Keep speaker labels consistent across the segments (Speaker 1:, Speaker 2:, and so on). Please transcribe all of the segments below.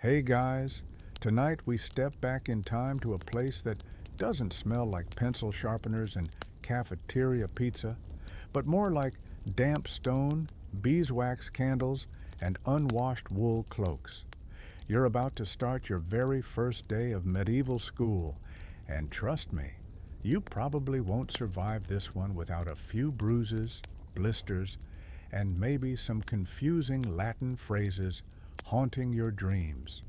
Speaker 1: Hey guys, tonight we step back in time to a place that doesn't smell like pencil sharpeners and cafeteria pizza, but more like damp stone, beeswax candles, and unwashed wool cloaks. You're about to start your very first day of medieval school, and trust me, you probably won't survive this one without a few bruises, blisters, and maybe some confusing Latin phrases haunting your dreams.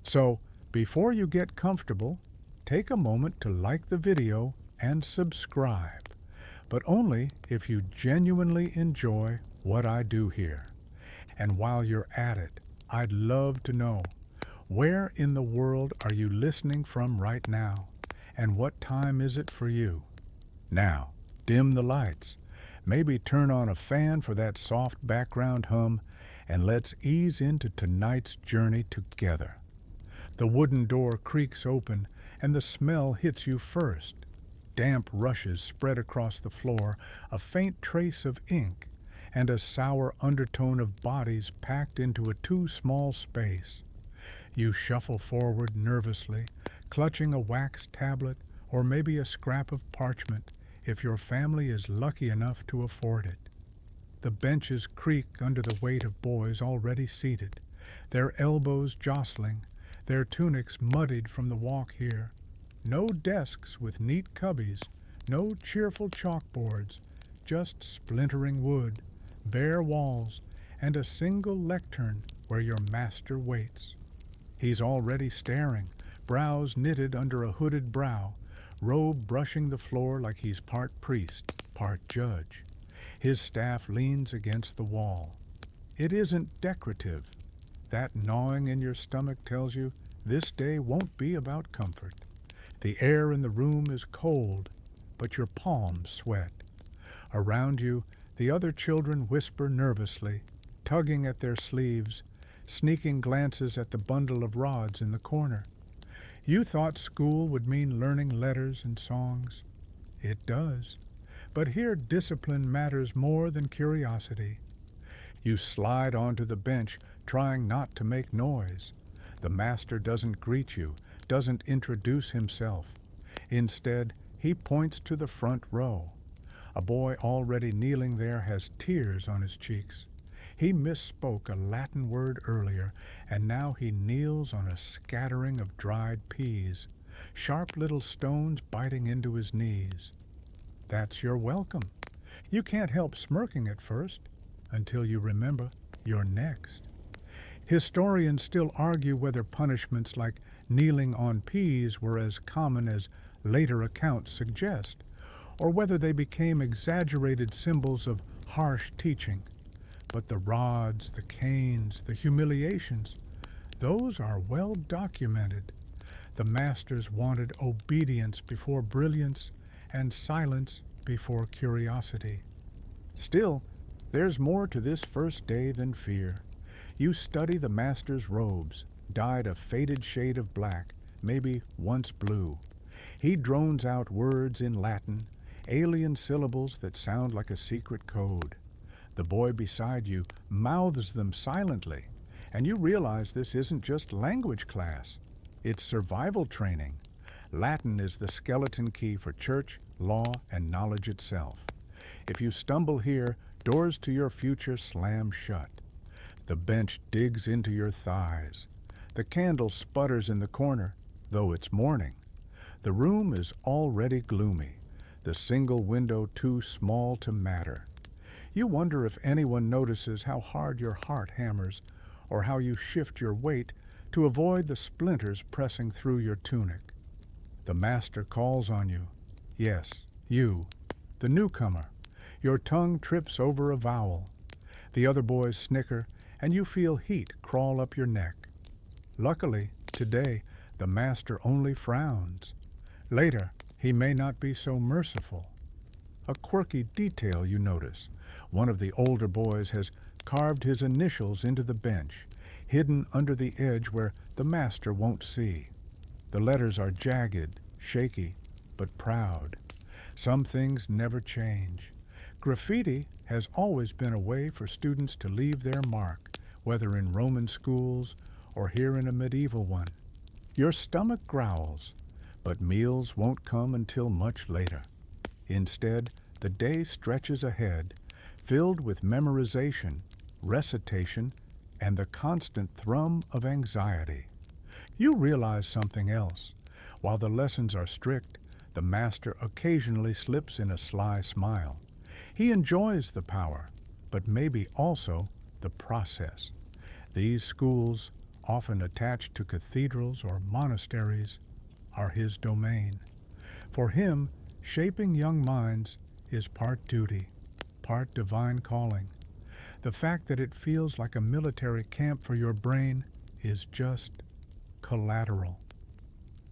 Speaker 1: So, before you get comfortable, take a moment to like the video and subscribe, but only if you genuinely enjoy what I do here. And while you're at it, I'd love to know, where in the world are you listening from right now? And what time is it for you? Now, dim the lights. Maybe turn on a fan for that soft background hum, and let's ease into tonight's journey together. The wooden door creaks open, and the smell hits you first. Damp rushes spread across the floor, a faint trace of ink, and a sour undertone of bodies packed into a too small space. You shuffle forward nervously, clutching a wax tablet or maybe a scrap of parchment if your family is lucky enough to afford it. The benches creak under the weight of boys already seated, their elbows jostling, their tunics muddied from the walk here. No desks with neat cubbies, no cheerful chalkboards, just splintering wood, bare walls, and a single lectern where your master waits. He's already staring, brows knitted under a hooded brow, robe brushing the floor like he's part priest, part judge. His staff leans against the wall. It isn't decorative. That gnawing in your stomach tells you this day won't be about comfort. The air in the room is cold, but your palms sweat. Around you, the other children whisper nervously, tugging at their sleeves, sneaking glances at the bundle of rods in the corner. You thought school would mean learning letters and songs. It does. But here discipline matters more than curiosity. You slide onto the bench, trying not to make noise. The master doesn't greet you, doesn't introduce himself. Instead, he points to the front row. A boy already kneeling there has tears on his cheeks. He misspoke a Latin word earlier, and now he kneels on a scattering of dried peas, sharp little stones biting into his knees. That's your welcome. You can't help smirking at first, until you remember you're next. Historians still argue whether punishments like kneeling on peas were as common as later accounts suggest, or whether they became exaggerated symbols of harsh teaching. But the rods, the canes, the humiliations, those are well documented. The masters wanted obedience before brilliance and silence before curiosity. Still, there's more to this first day than fear. You study the master's robes, dyed a faded shade of black, maybe once blue. He drones out words in Latin, alien syllables that sound like a secret code. The boy beside you mouths them silently, and you realize this isn't just language class. It's survival training. Latin is the skeleton key for church, law, and knowledge itself. If you stumble here, doors to your future slam shut. The bench digs into your thighs. The candle sputters in the corner, though it's morning. The room is already gloomy, the single window too small to matter. You wonder if anyone notices how hard your heart hammers, or how you shift your weight to avoid the splinters pressing through your tunic. The master calls on you. Yes, you, the newcomer. Your tongue trips over a vowel. The other boys snicker, and you feel heat crawl up your neck. Luckily, today, the master only frowns. Later, he may not be so merciful. A quirky detail you notice. One of the older boys has carved his initials into the bench, hidden under the edge where the master won't see. The letters are jagged, shaky, but proud. Some things never change. Graffiti has always been a way for students to leave their mark, whether in Roman schools or here in a medieval one. Your stomach growls, but meals won't come until much later. Instead, the day stretches ahead, filled with memorization, recitation, and the constant thrum of anxiety. You realize something else. While the lessons are strict, the master occasionally slips in a sly smile. He enjoys the power, but maybe also the process. These schools, often attached to cathedrals or monasteries, are his domain. For him, shaping young minds is part duty, part divine calling. The fact that it feels like a military camp for your brain is just collateral.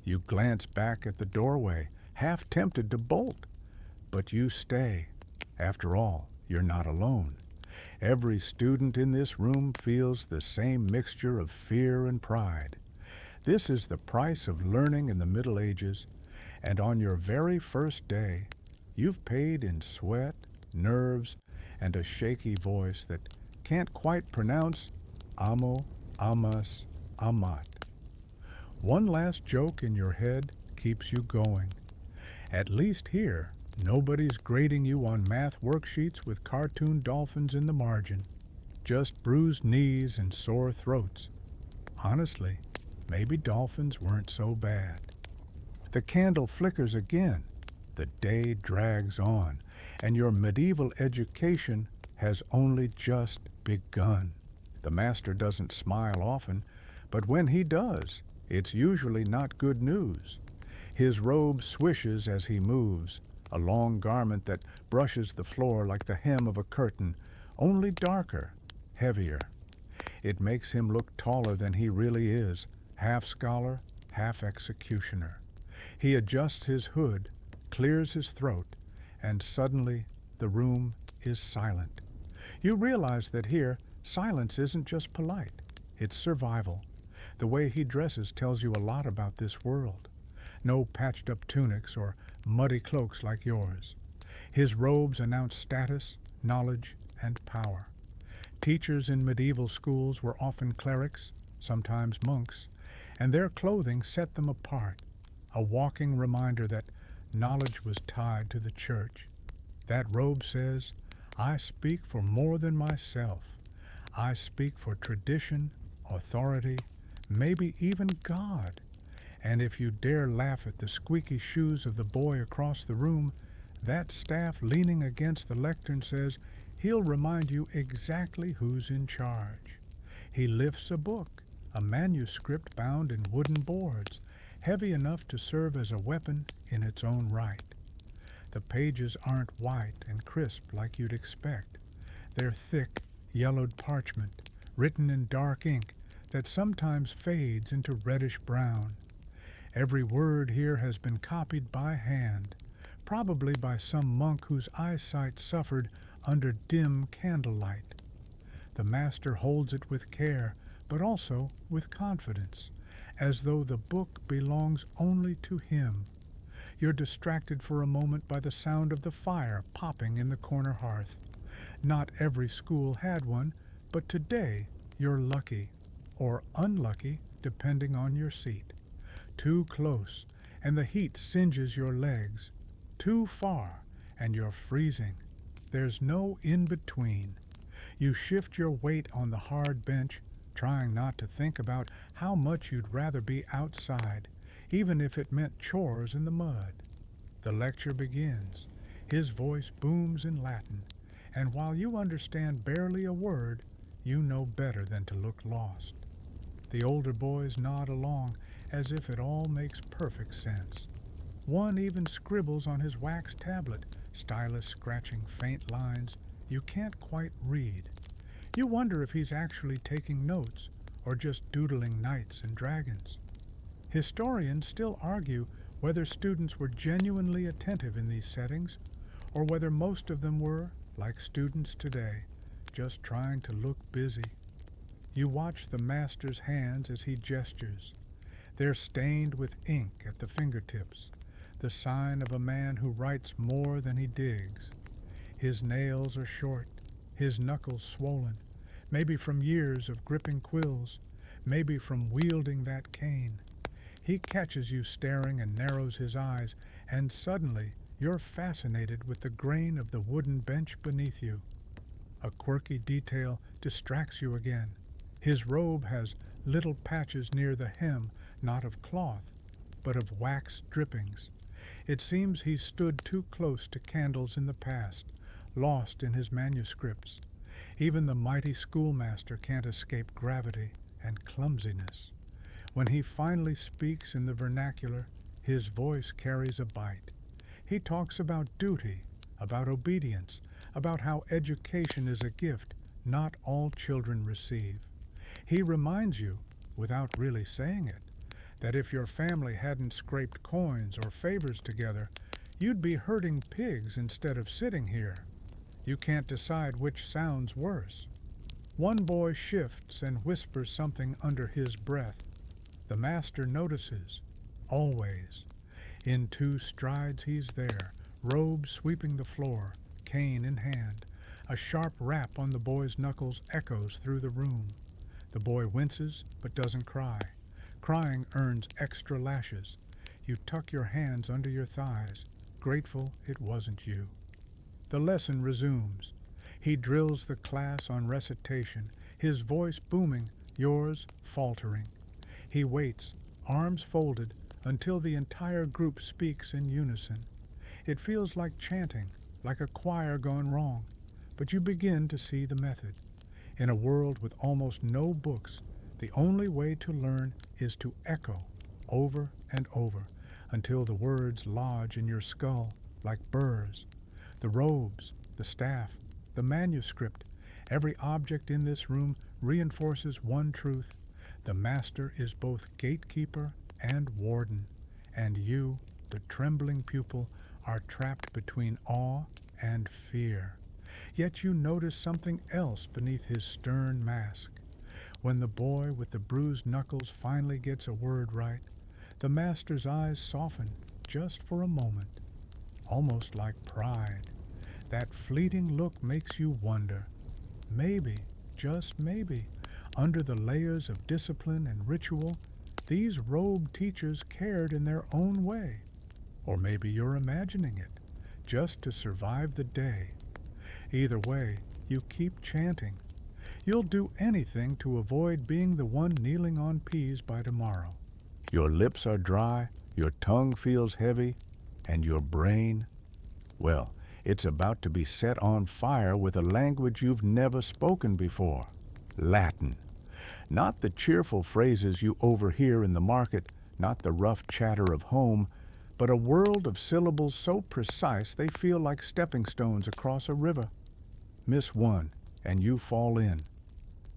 Speaker 1: You glance back at the doorway, half tempted to bolt, but you stay. After all, you're not alone. Every student in this room feels the same mixture of fear and pride. This is the price of learning in the Middle Ages, and on your very first day, you've paid in sweat, nerves, and a shaky voice that can't quite pronounce amo, amas, amat. One last joke in your head keeps you going. At least here, nobody's grading you on math worksheets with cartoon dolphins in the margin. Just bruised knees and sore throats. Honestly, maybe dolphins weren't so bad. The candle flickers again. The day drags on, and your medieval education has only just begun. The master doesn't smile often, but when he does, it's usually not good news. His robe swishes as he moves, a long garment that brushes the floor like the hem of a curtain, only darker, heavier. It makes him look taller than he really is, half scholar, half executioner. He adjusts his hood, clears his throat, and suddenly the room is silent. You realize that here, silence isn't just polite, it's survival. The way he dresses tells you a lot about this world. No patched-up tunics or muddy cloaks like yours. His robes announce status, knowledge, and power. Teachers in medieval schools were often clerics, sometimes monks, and their clothing set them apart, a walking reminder that knowledge was tied to the church. That robe says, I speak for more than myself. I speak for tradition, authority, maybe even God. And if you dare laugh at the squeaky shoes of the boy across the room, that staff leaning against the lectern says he'll remind you exactly who's in charge. He lifts a book, a manuscript bound in wooden boards, heavy enough to serve as a weapon in its own right. The pages aren't white and crisp like you'd expect. They're thick, yellowed parchment, written in dark ink that sometimes fades into reddish brown. Every word here has been copied by hand, probably by some monk whose eyesight suffered under dim candlelight. The master holds it with care, but also with confidence, as though the book belongs only to him. You're distracted for a moment by the sound of the fire popping in the corner hearth. Not every school had one, but today you're lucky, or unlucky, depending on your seat. Too close, and the heat singes your legs. Too far, and you're freezing. There's no in-between. You shift your weight on the hard bench, trying not to think about how much you'd rather be outside, even if it meant chores in the mud. The lecture begins. His voice booms in Latin, and while you understand barely a word, you know better than to look lost. The older boys nod along, as if it all makes perfect sense. One even scribbles on his wax tablet, stylus scratching faint lines you can't quite read. You wonder if he's actually taking notes or just doodling knights and dragons. Historians still argue whether students were genuinely attentive in these settings, or whether most of them were, like students today, just trying to look busy. You watch the master's hands as he gestures. They're stained with ink at the fingertips, the sign of a man who writes more than he digs. His nails are short, his knuckles swollen, maybe from years of gripping quills, maybe from wielding that cane. He catches you staring and narrows his eyes, and suddenly you're fascinated with the grain of the wooden bench beneath you. A quirky detail distracts you again. His robe has little patches near the hem, not of cloth, but of wax drippings. It seems he stood too close to candles in the past, lost in his manuscripts. Even the mighty schoolmaster can't escape gravity and clumsiness. When he finally speaks in the vernacular, his voice carries a bite. He talks about duty, about obedience, about how education is a gift not all children receive. He reminds you, without really saying it, that if your family hadn't scraped coins or favors together, you'd be herding pigs instead of sitting here. You can't decide which sounds worse. One boy shifts and whispers something under his breath. The master notices, always. In 2 strides he's there, robe sweeping the floor, cane in hand. A sharp rap on the boy's knuckles echoes through the room. The boy winces but doesn't cry. Crying earns extra lashes. You tuck your hands under your thighs, grateful it wasn't you. The lesson resumes. He drills the class on recitation, his voice booming, yours faltering. He waits, arms folded, until the entire group speaks in unison. It feels like chanting, like a choir gone wrong, but you begin to see the method. In a world with almost no books, the only way to learn is to echo over and over until the words lodge in your skull like burrs. The robes, the staff, the manuscript, every object in this room reinforces one truth. The master is both gatekeeper and warden, and you, the trembling pupil, are trapped between awe and fear. Yet you notice something else beneath his stern mask. When the boy with the bruised knuckles finally gets a word right, the master's eyes soften just for a moment, almost like pride. That fleeting look makes you wonder, maybe, just maybe, under the layers of discipline and ritual, these robed teachers cared in their own way. Or maybe you're imagining it, just to survive the day. Either way, you keep chanting. You'll do anything to avoid being the one kneeling on peas by tomorrow. Your lips are dry, your tongue feels heavy, and your brain, well, it's about to be set on fire with a language you've never spoken before, Latin. Not the cheerful phrases you overhear in the market, not the rough chatter of home, but a world of syllables so precise they feel like stepping stones across a river. Miss one, and you fall in.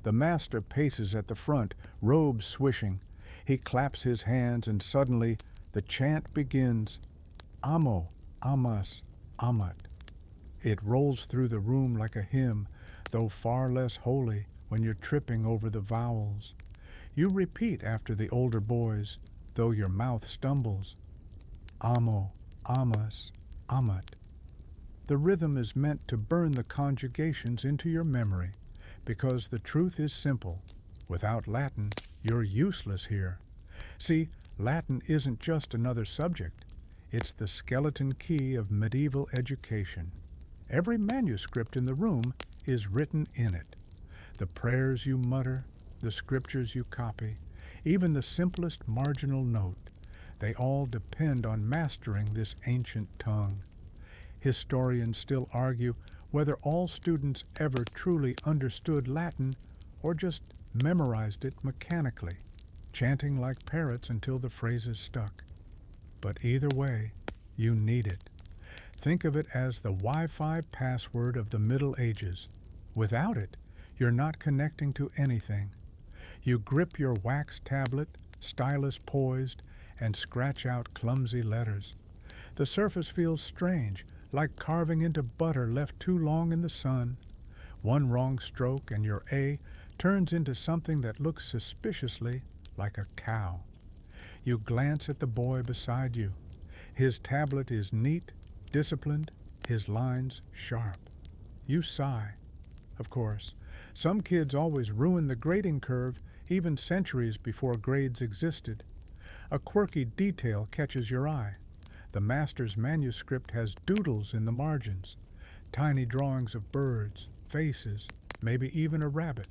Speaker 1: The master paces at the front, robes swishing. He claps his hands, and suddenly the chant begins. Amo, amas, amat. It rolls through the room like a hymn, though far less holy when you're tripping over the vowels. You repeat after the older boys, though your mouth stumbles. Amo, amas, amat. The rhythm is meant to burn the conjugations into your memory, because the truth is simple. Without Latin, you're useless here. See, Latin isn't just another subject. It's the skeleton key of medieval education. Every manuscript in the room is written in it. The prayers you mutter, the scriptures you copy, even the simplest marginal note, they all depend on mastering this ancient tongue. Historians still argue whether all students ever truly understood Latin or just memorized it mechanically, chanting like parrots until the phrases stuck. But either way, you need it. Think of it as the Wi-Fi password of the Middle Ages. Without it, you're not connecting to anything. You grip your wax tablet, stylus poised, and scratch out clumsy letters. The surface feels strange, like carving into butter left too long in the sun. One wrong stroke and your A turns into something that looks suspiciously like a cow. You glance at the boy beside you. His tablet is neat, disciplined, his lines sharp. You sigh. Of course, some kids always ruin the grading curve. even centuries before grades existed. A quirky detail catches your eye. The master's manuscript has doodles in the margins, tiny drawings of birds, faces, maybe even a rabbit.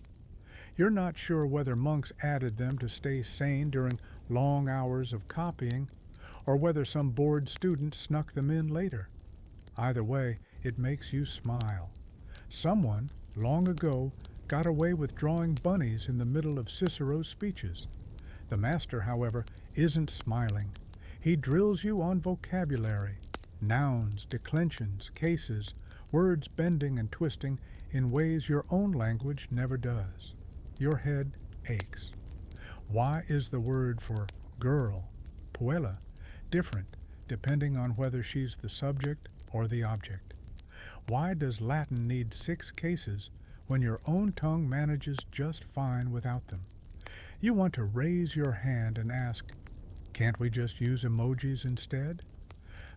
Speaker 1: You're not sure whether monks added them to stay sane during long hours of copying, or whether some bored student snuck them in later. Either way, it makes you smile. Someone, long ago, got away with drawing bunnies in the middle of Cicero's speeches. The master, however, isn't smiling. He drills you on vocabulary, nouns, declensions, cases, words bending and twisting in ways your own language never does. Your head aches. Why is the word for girl, puella, different depending on whether she's the subject or the object? Why does Latin need 6 cases when your own tongue manages just fine without them? You want to raise your hand and ask, can't we just use emojis instead?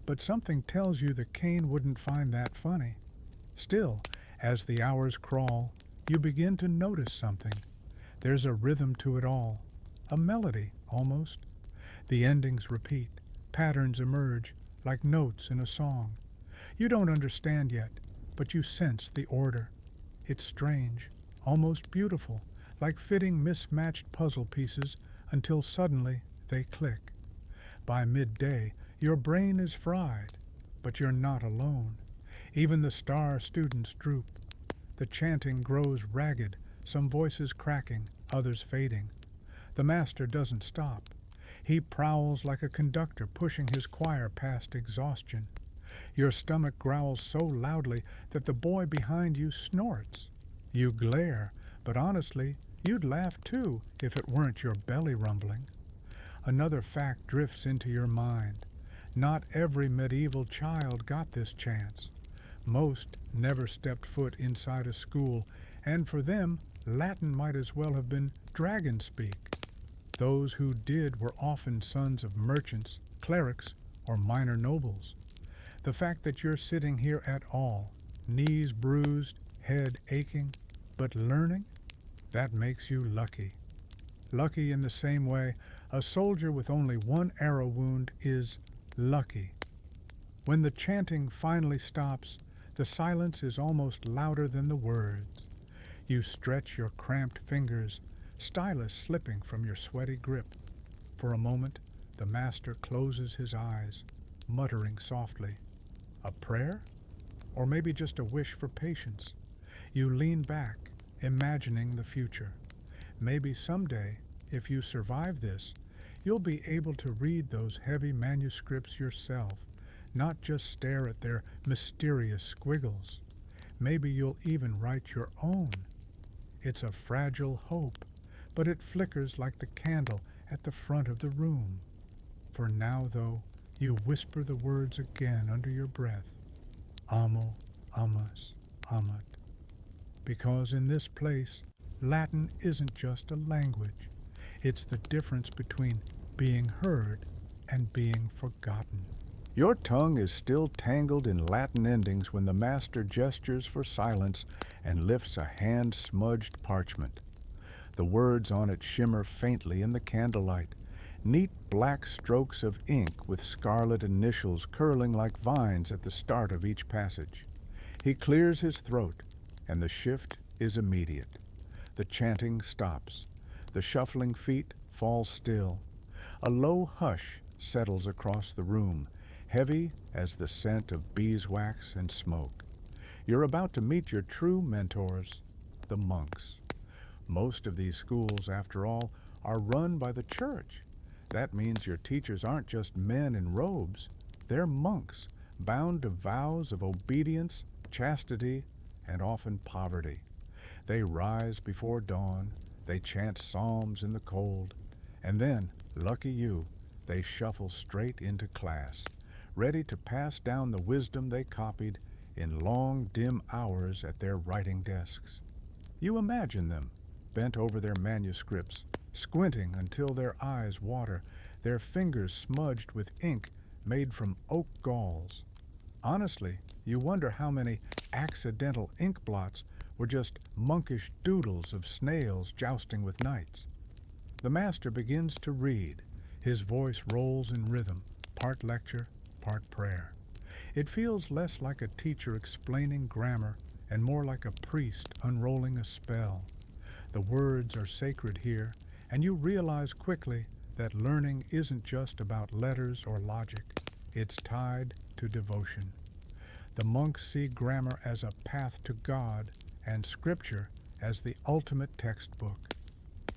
Speaker 1: But something tells you that Cain wouldn't find that funny. Still, as the hours crawl, you begin to notice something. There's a rhythm to it all, a melody almost. The endings repeat, patterns emerge like notes in a song. You don't understand yet, but you sense the order. It's strange, almost beautiful, like fitting mismatched puzzle pieces until suddenly they click. By midday, your brain is fried, but you're not alone. Even the star students droop. The chanting grows ragged, some voices cracking, others fading. The master doesn't stop. He prowls like a conductor pushing his choir past exhaustion. Your stomach growls so loudly that the boy behind you snorts. You glare, but honestly, you'd laugh too if it weren't your belly rumbling. Another fact drifts into your mind. Not every medieval child got this chance. Most never stepped foot inside a school, and for them, Latin might as well have been dragon speak. Those who did were often sons of merchants, clerics, or minor nobles. The fact that you're sitting here at all, knees bruised, head aching, but learning, that makes you lucky. Lucky in the same way a soldier with only one arrow wound is lucky. When the chanting finally stops, the silence is almost louder than the words. You stretch your cramped fingers, stylus slipping from your sweaty grip. For a moment, the master closes his eyes, muttering softly. A prayer? Or maybe just a wish for patience. You lean back, imagining the future. Maybe someday, if you survive this, you'll be able to read those heavy manuscripts yourself, not just stare at their mysterious squiggles. Maybe you'll even write your own. It's a fragile hope, but it flickers like the candle at the front of the room. For now, though, you whisper the words again under your breath. Amo, amas, amat. Because in this place, Latin isn't just a language. It's the difference between being heard and being forgotten. Your tongue is still tangled in Latin endings when the master gestures for silence and lifts a hand-smudged parchment. The words on it shimmer faintly in the candlelight, neat black strokes of ink with scarlet initials curling like vines at the start of each passage. He clears his throat, and the shift is immediate. The chanting stops. The shuffling feet fall still. A low hush settles across the room, heavy as the scent of beeswax and smoke. You're about to meet your true mentors, the monks. Most of these schools, after all, are run by the church. That means your teachers aren't just men in robes. They're monks, bound to vows of obedience, chastity, and often poverty. They rise before dawn, they chant psalms in the cold, and then, lucky you, they shuffle straight into class, ready to pass down the wisdom they copied in long, dim hours at their writing desks. You imagine them, bent over their manuscripts, squinting until their eyes water, their fingers smudged with ink made from oak galls. Honestly, you wonder how many accidental ink blots were just monkish doodles of snails jousting with knights. The master begins to read. His voice rolls in rhythm, part lecture, part prayer. It feels less like a teacher explaining grammar and more like a priest unrolling a spell. The words are sacred here, and you realize quickly that learning isn't just about letters or logic. It's tied to devotion. The monks see grammar as a path to God and Scripture as the ultimate textbook.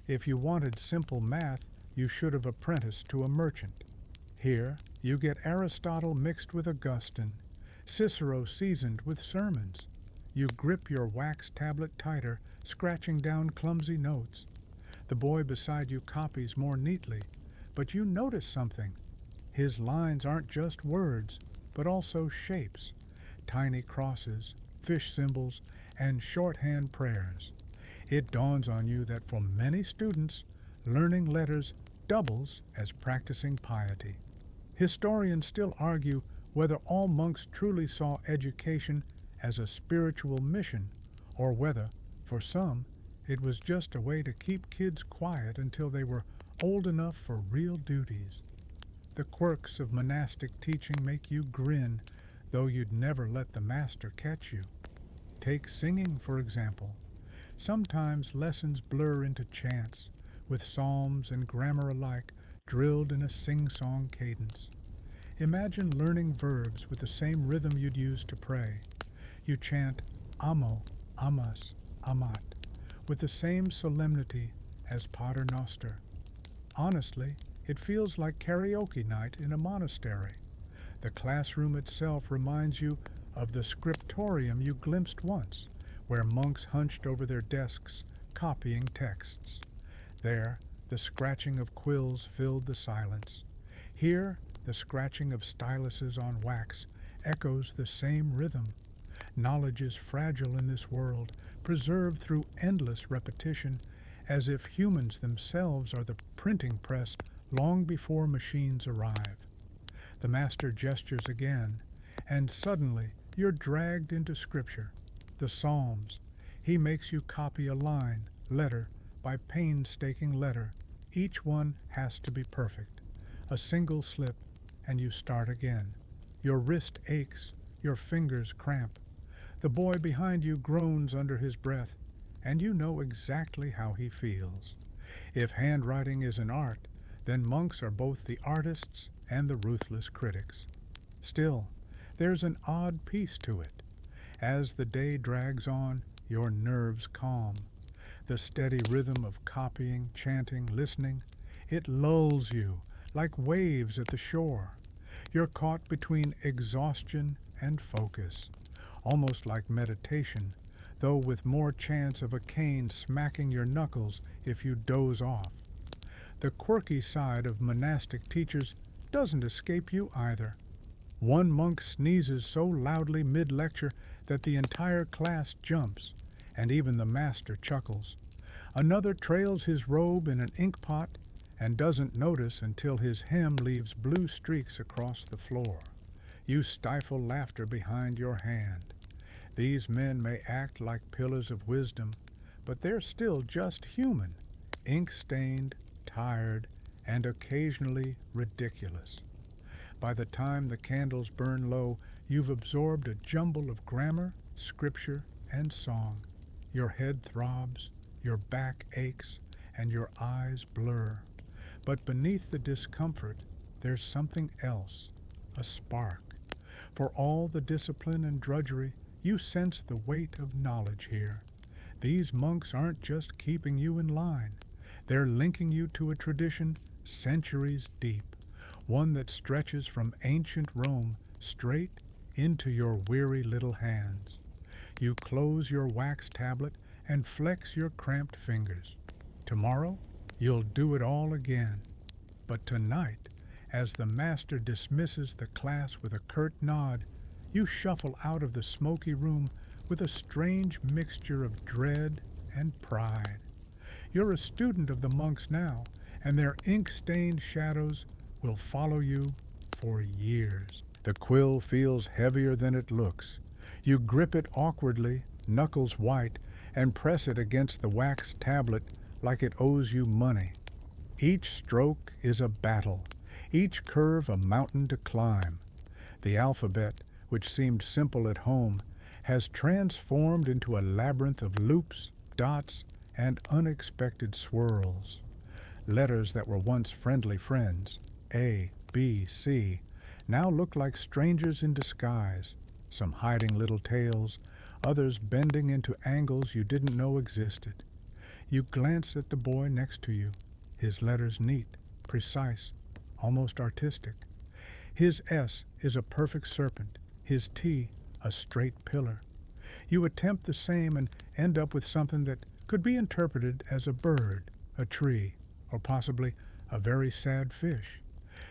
Speaker 1: If you wanted simple math, you should have apprenticed to a merchant. Here, you get Aristotle mixed with Augustine, Cicero seasoned with sermons. You grip your wax tablet tighter, scratching down clumsy notes. The boy beside you copies more neatly, but you notice something. His lines aren't just words, but also shapes, tiny crosses, fish symbols, and shorthand prayers. It dawns on you that for many students, learning letters doubles as practicing piety. Historians still argue whether all monks truly saw education as a spiritual mission, or whether, for some, it was just a way to keep kids quiet until they were old enough for real duties. The quirks of monastic teaching make you grin, though you'd never let the master catch you. Take singing, for example. Sometimes lessons blur into chants, with psalms and grammar alike drilled in a sing-song cadence. Imagine learning verbs with the same rhythm you'd use to pray. You chant amo, amas, amat, with the same solemnity as Pater Noster. Honestly, it feels like karaoke night in a monastery. The classroom itself reminds you of the scriptorium you glimpsed once, where monks hunched over their desks, copying texts. There, the scratching of quills filled the silence. Here, the scratching of styluses on wax echoes the same rhythm. Knowledge is fragile in this world, preserved through endless repetition, as if humans themselves are the printing press long before machines arrive. The master gestures again, and suddenly you're dragged into Scripture, the Psalms. He makes you copy a line, letter by painstaking letter. Each one has to be perfect. A single slip, and you start again. Your wrist aches, your fingers cramp. The boy behind you groans under his breath, and you know exactly how he feels. If handwriting is an art, then monks are both the artists and the ruthless critics. Still, there's an odd peace to it. As the day drags on, your nerves calm. The steady rhythm of copying, chanting, listening, it lulls you like waves at the shore. You're caught between exhaustion and focus, almost like meditation, though with more chance of a cane smacking your knuckles if you doze off. The quirky side of monastic teachers doesn't escape you either. One monk sneezes so loudly mid-lecture that the entire class jumps, and even the master chuckles. Another trails his robe in an ink pot and doesn't notice until his hem leaves blue streaks across the floor. You stifle laughter behind your hand. These men may act like pillars of wisdom, but they're still just human, ink-stained, tired, and occasionally ridiculous. By the time the candles burn low, you've absorbed a jumble of grammar, scripture, and song. Your head throbs, your back aches, and your eyes blur. But beneath the discomfort, there's something else, a spark. For all the discipline and drudgery, you sense the weight of knowledge here. These monks aren't just keeping you in line. They're linking you to a tradition centuries deep, one that stretches from ancient Rome straight into your weary little hands. You close your wax tablet and flex your cramped fingers. Tomorrow, you'll do it all again. But tonight, as the master dismisses the class with a curt nod, you shuffle out of the smoky room with a strange mixture of dread and pride. You're a student of the monks now, and their ink-stained shadows will follow you for years. The quill feels heavier than it looks. You grip it awkwardly, knuckles white, and press it against the wax tablet like it owes you money. Each stroke is a battle, each curve a mountain to climb. The alphabet, which seemed simple at home, has transformed into a labyrinth of loops, dots, and unexpected swirls. Letters that were once friendly friends, A, B, C, now look like strangers in disguise, some hiding little tails, others bending into angles you didn't know existed. You glance at the boy next to you, his letters neat, precise, almost artistic. His S is a perfect serpent, his T a straight pillar. You attempt the same and end up with something that could be interpreted as a bird, a tree, or possibly a very sad fish.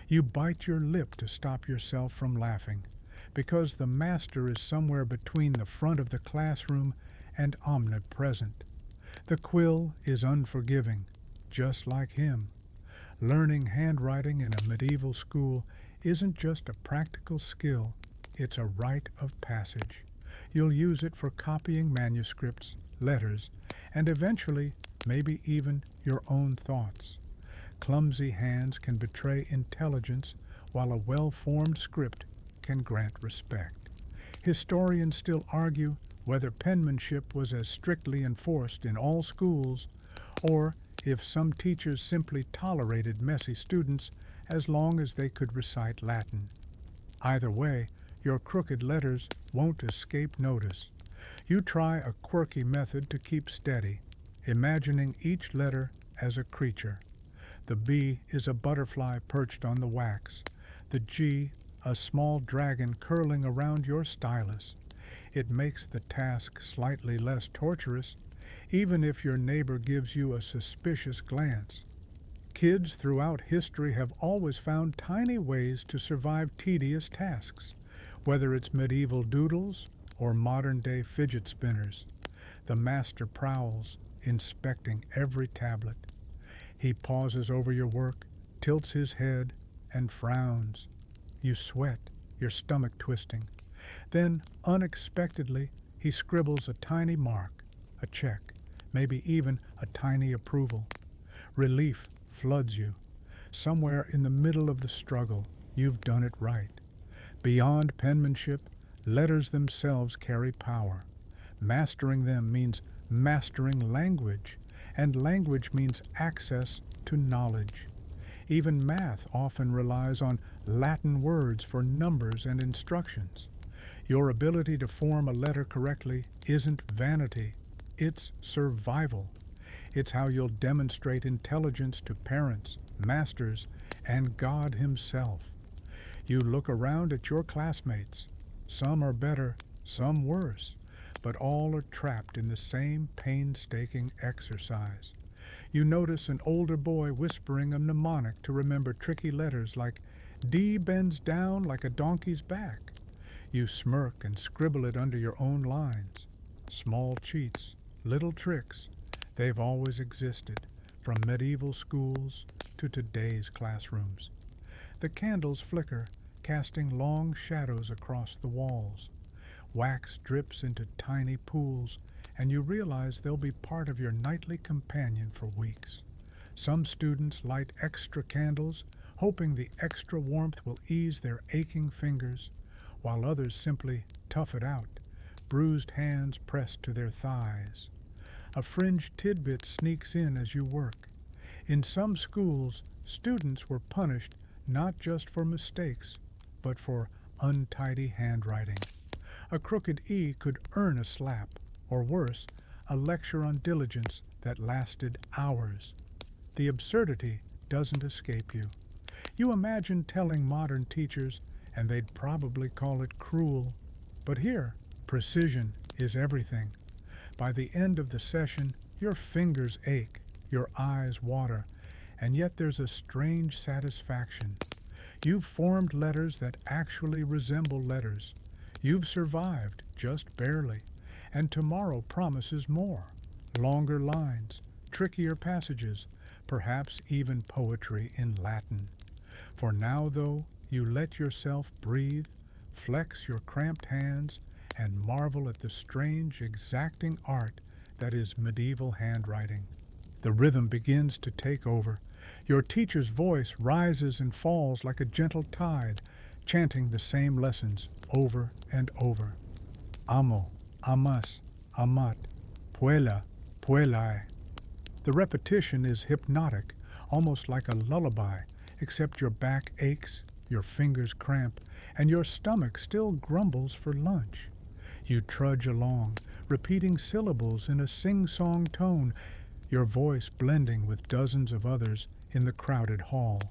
Speaker 1: You bite your lip to stop yourself from laughing, because the master is somewhere between the front of the classroom and omnipresent. The quill is unforgiving, just like him. Learning handwriting in a medieval school isn't just a practical skill, it's a rite of passage. You'll use it for copying manuscripts, letters, and eventually maybe even your own thoughts. Clumsy hands can betray intelligence, while a well-formed script can grant respect. Historians still argue whether penmanship was as strictly enforced in all schools, or if some teachers simply tolerated messy students as long as they could recite Latin. Either way, your crooked letters won't escape notice. You try a quirky method to keep steady, imagining each letter as a creature. The B is a butterfly perched on the wax. The G, a small dragon curling around your stylus. It makes the task slightly less torturous, even if your neighbor gives you a suspicious glance. Kids throughout history have always found tiny ways to survive tedious tasks, whether it's medieval doodles or modern-day fidget spinners. The master prowls, inspecting every tablet. He pauses over your work, tilts his head, and frowns. You sweat, your stomach twisting. Then, unexpectedly, he scribbles a tiny mark, a check, maybe even a tiny approval. Relief floods you. Somewhere in the middle of the struggle, you've done it right. Beyond penmanship, letters themselves carry power. Mastering them means mastering language, and language means access to knowledge. Even math often relies on Latin words for numbers and instructions. Your ability to form a letter correctly isn't vanity, it's survival. It's how you'll demonstrate intelligence to parents, masters, and God himself. You look around at your classmates. Some are better, some worse, but all are trapped in the same painstaking exercise. You notice an older boy whispering a mnemonic to remember tricky letters like D bends down like a donkey's back. You smirk and scribble it under your own lines. Small cheats, little tricks, they've always existed, from medieval schools to today's classrooms. The candles flicker, casting long shadows across the walls. Wax drips into tiny pools, and you realize they'll be part of your nightly companion for weeks. Some students light extra candles, hoping the extra warmth will ease their aching fingers, while others simply tough it out, bruised hands pressed to their thighs. A fringe tidbit sneaks in as you work. In some schools, students were punished not just for mistakes, but for untidy handwriting. A crooked E could earn a slap, or worse, a lecture on diligence that lasted hours. The absurdity doesn't escape you. You imagine telling modern teachers, and they'd probably call it cruel. But here, precision is everything. By the end of the session, your fingers ache, your eyes water, and yet there's a strange satisfaction. You've formed letters that actually resemble letters. You've survived, just barely, and tomorrow promises more. Longer lines, trickier passages, perhaps even poetry in Latin. For now, though, you let yourself breathe, flex your cramped hands, and marvel at the strange, exacting art that is medieval handwriting. The rhythm begins to take over. Your teacher's voice rises and falls like a gentle tide, chanting the same lessons over and over. Amo, amas, amat, puela, puelai. The repetition is hypnotic, almost like a lullaby, except your back aches, your fingers cramp, and your stomach still grumbles for lunch. You trudge along, repeating syllables in a sing-song tone, your voice blending with dozens of others in the crowded hall.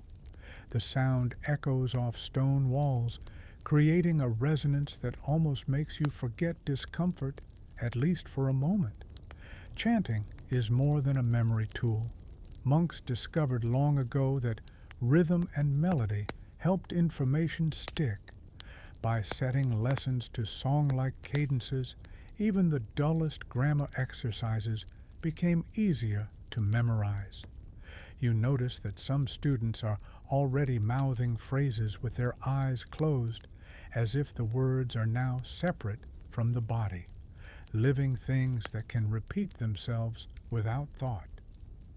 Speaker 1: The sound echoes off stone walls, creating a resonance that almost makes you forget discomfort, at least for a moment. Chanting is more than a memory tool. Monks discovered long ago that rhythm and melody helped information stick. By setting lessons to song-like cadences, even the dullest grammar exercises became easier to memorize. You notice that some students are already mouthing phrases with their eyes closed, as if the words are now separate from the body, living things that can repeat themselves without thought.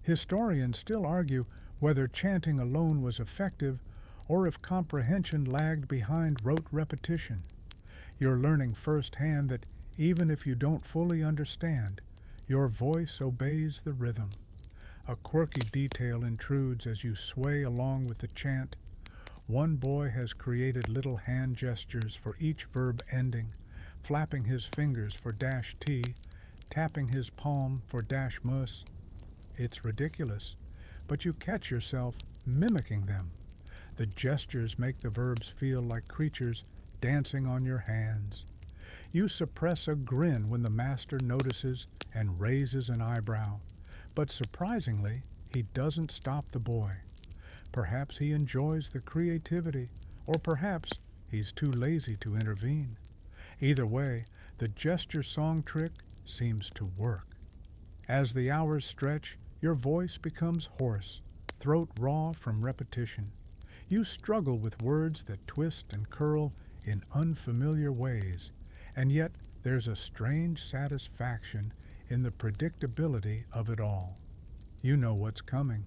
Speaker 1: Historians still argue whether chanting alone was effective or if comprehension lagged behind rote repetition. You're learning firsthand that even if you don't fully understand, your voice obeys the rhythm. A quirky detail intrudes as you sway along with the chant. One boy has created little hand gestures for each verb ending, flapping his fingers for dash T, tapping his palm for dash mus. It's ridiculous, but you catch yourself mimicking them. The gestures make the verbs feel like creatures dancing on your hands. You suppress a grin when the master notices and raises an eyebrow, but surprisingly, he doesn't stop the boy. Perhaps he enjoys the creativity, or perhaps he's too lazy to intervene. Either way, the gesture song trick seems to work. As the hours stretch, your voice becomes hoarse, throat raw from repetition. You struggle with words that twist and curl in unfamiliar ways, and yet there's a strange satisfaction in the predictability of it all. You know what's coming,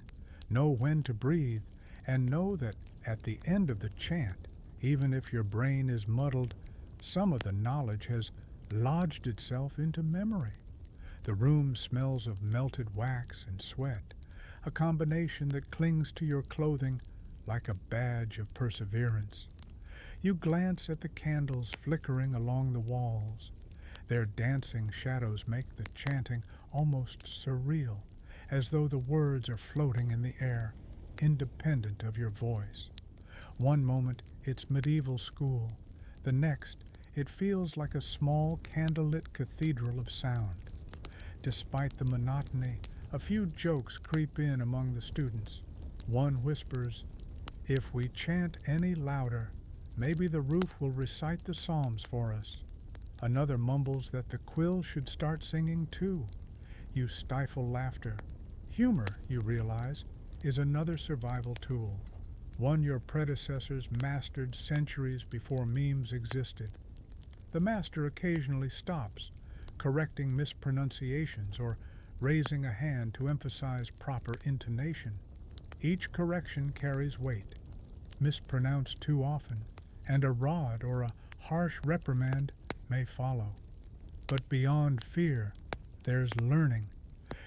Speaker 1: know when to breathe, and know that at the end of the chant, even if your brain is muddled, some of the knowledge has lodged itself into memory. The room smells of melted wax and sweat, a combination that clings to your clothing like a badge of perseverance. You glance at the candles flickering along the walls. Their dancing shadows make the chanting almost surreal, as though the words are floating in the air, independent of your voice. One moment it's medieval school, the next it feels like a small candlelit cathedral of sound. Despite the monotony, a few jokes creep in among the students. One whispers, "If we chant any louder, maybe the roof will recite the Psalms for us." Another mumbles that the quill should start singing too. You stifle laughter. Humor, you realize, is another survival tool, one your predecessors mastered centuries before memes existed. The master occasionally stops, correcting mispronunciations or raising a hand to emphasize proper intonation. Each correction carries weight. Mispronounced too often, and a rod or a harsh reprimand may follow. But beyond fear, there's learning.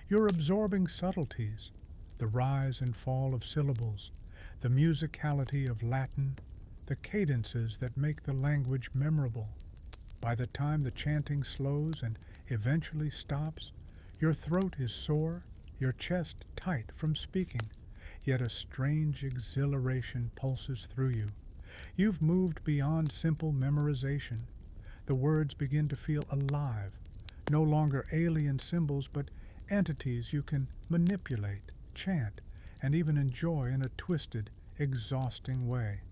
Speaker 1: You're absorbing subtleties, the rise and fall of syllables, the musicality of Latin, the cadences that make the language memorable. By the time the chanting slows and eventually stops, your throat is sore, your chest tight from speaking, yet a strange exhilaration pulses through you. You've moved beyond simple memorization. The words begin to feel alive, no longer alien symbols, but entities you can manipulate, chant, and even enjoy in a twisted, exhausting way.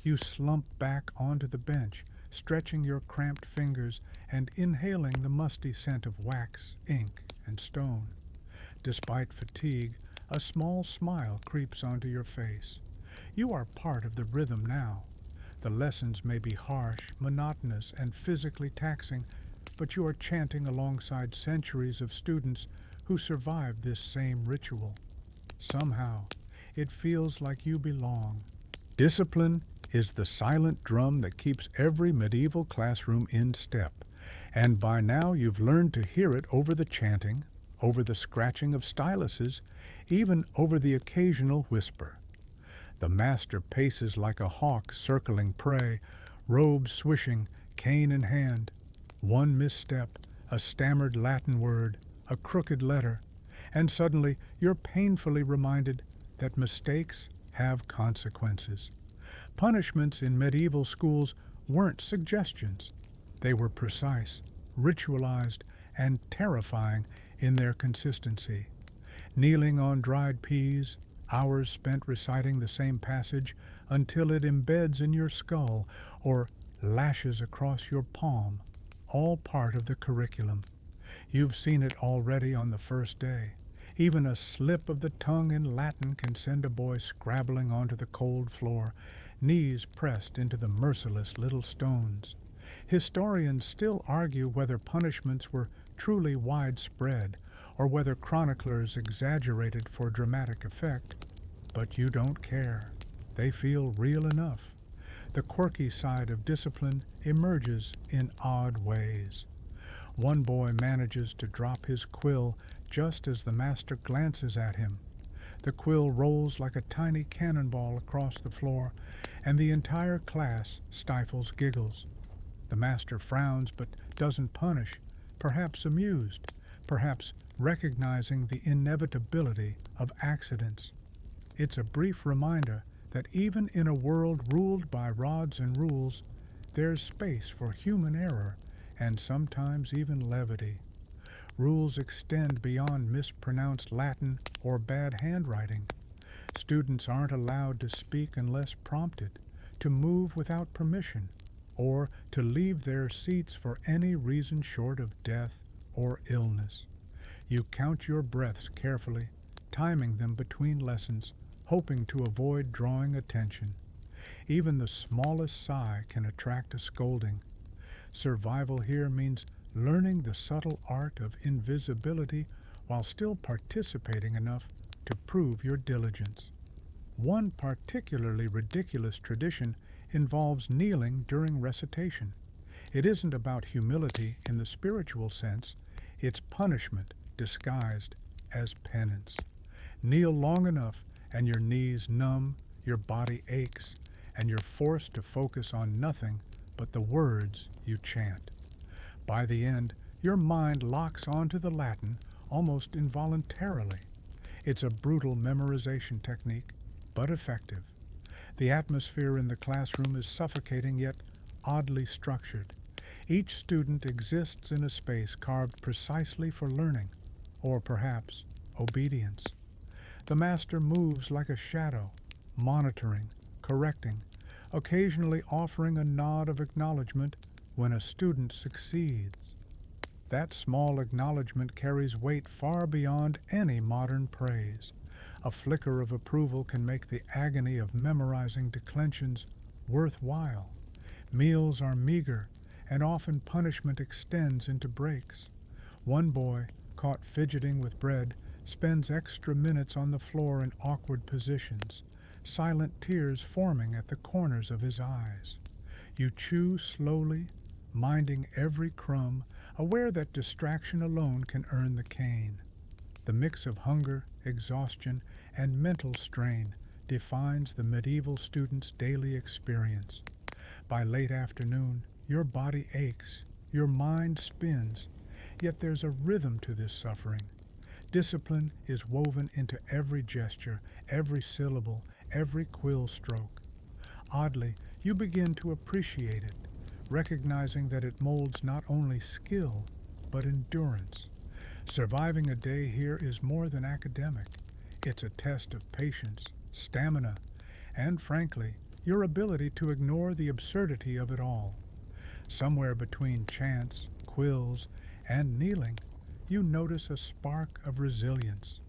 Speaker 1: You slump back onto the bench, stretching your cramped fingers and inhaling the musty scent of wax, ink, and stone. Despite fatigue, a small smile creeps onto your face. You are part of the rhythm now. The lessons may be harsh, monotonous, and physically taxing, but you are chanting alongside centuries of students who survived this same ritual. Somehow, it feels like you belong. Discipline is the silent drum that keeps every medieval classroom in step, and by now you've learned to hear it over the chanting, over the scratching of styluses, even over the occasional whisper. The master paces like a hawk circling prey, robe swishing, cane in hand. One misstep, a stammered Latin word, a crooked letter, and suddenly you're painfully reminded that mistakes have consequences. Punishments in medieval schools weren't suggestions. They were precise, ritualized, and terrifying in their consistency. Kneeling on dried peas, hours spent reciting the same passage until it embeds in your skull or lashes across your palm, all part of the curriculum. You've seen it already on the first day. Even a slip of the tongue in Latin can send a boy scrabbling onto the cold floor, knees pressed into the merciless little stones. Historians still argue whether punishments were truly widespread or whether chroniclers exaggerated for dramatic effect. But you don't care. They feel real enough. The quirky side of discipline emerges in odd ways. One boy manages to drop his quill just as the master glances at him. The quill rolls like a tiny cannonball across the floor, and the entire class stifles giggles. The master frowns but doesn't punish, perhaps amused, perhaps recognizing the inevitability of accidents. It's a brief reminder that even in a world ruled by rods and rules, there's space for human error and sometimes even levity. Rules extend beyond mispronounced Latin or bad handwriting. Students aren't allowed to speak unless prompted, to move without permission, or to leave their seats for any reason short of death or illness. You count your breaths carefully, timing them between lessons, hoping to avoid drawing attention. Even the smallest sigh can attract a scolding. Survival here means learning the subtle art of invisibility while still participating enough to prove your diligence. One particularly ridiculous tradition involves kneeling during recitation. It isn't about humility in the spiritual sense, it's punishment disguised as penance. Kneel long enough and your knees numb, your body aches, and you're forced to focus on nothing but the words you chant. By the end, your mind locks onto the Latin almost involuntarily. It's a brutal memorization technique, but effective. The atmosphere in the classroom is suffocating yet oddly structured. Each student exists in a space carved precisely for learning, or perhaps obedience. The master moves like a shadow, monitoring, correcting, occasionally offering a nod of acknowledgement when a student succeeds. That small acknowledgement carries weight far beyond any modern praise. A flicker of approval can make the agony of memorizing declensions worthwhile. Meals are meager, and often punishment extends into breaks. One boy, caught fidgeting with bread, spends extra minutes on the floor in awkward positions, silent tears forming at the corners of his eyes. You chew slowly, minding every crumb, aware that distraction alone can earn the cane. The mix of hunger, exhaustion, and mental strain defines the medieval student's daily experience. By late afternoon, your body aches, your mind spins, yet there's a rhythm to this suffering. Discipline is woven into every gesture, every syllable, every quill stroke. Oddly, you begin to appreciate it, recognizing that it molds not only skill, but endurance. Surviving a day here is more than academic. It's a test of patience, stamina, and frankly, your ability to ignore the absurdity of it all. Somewhere between chants, quills, and kneeling, you notice a spark of resilience.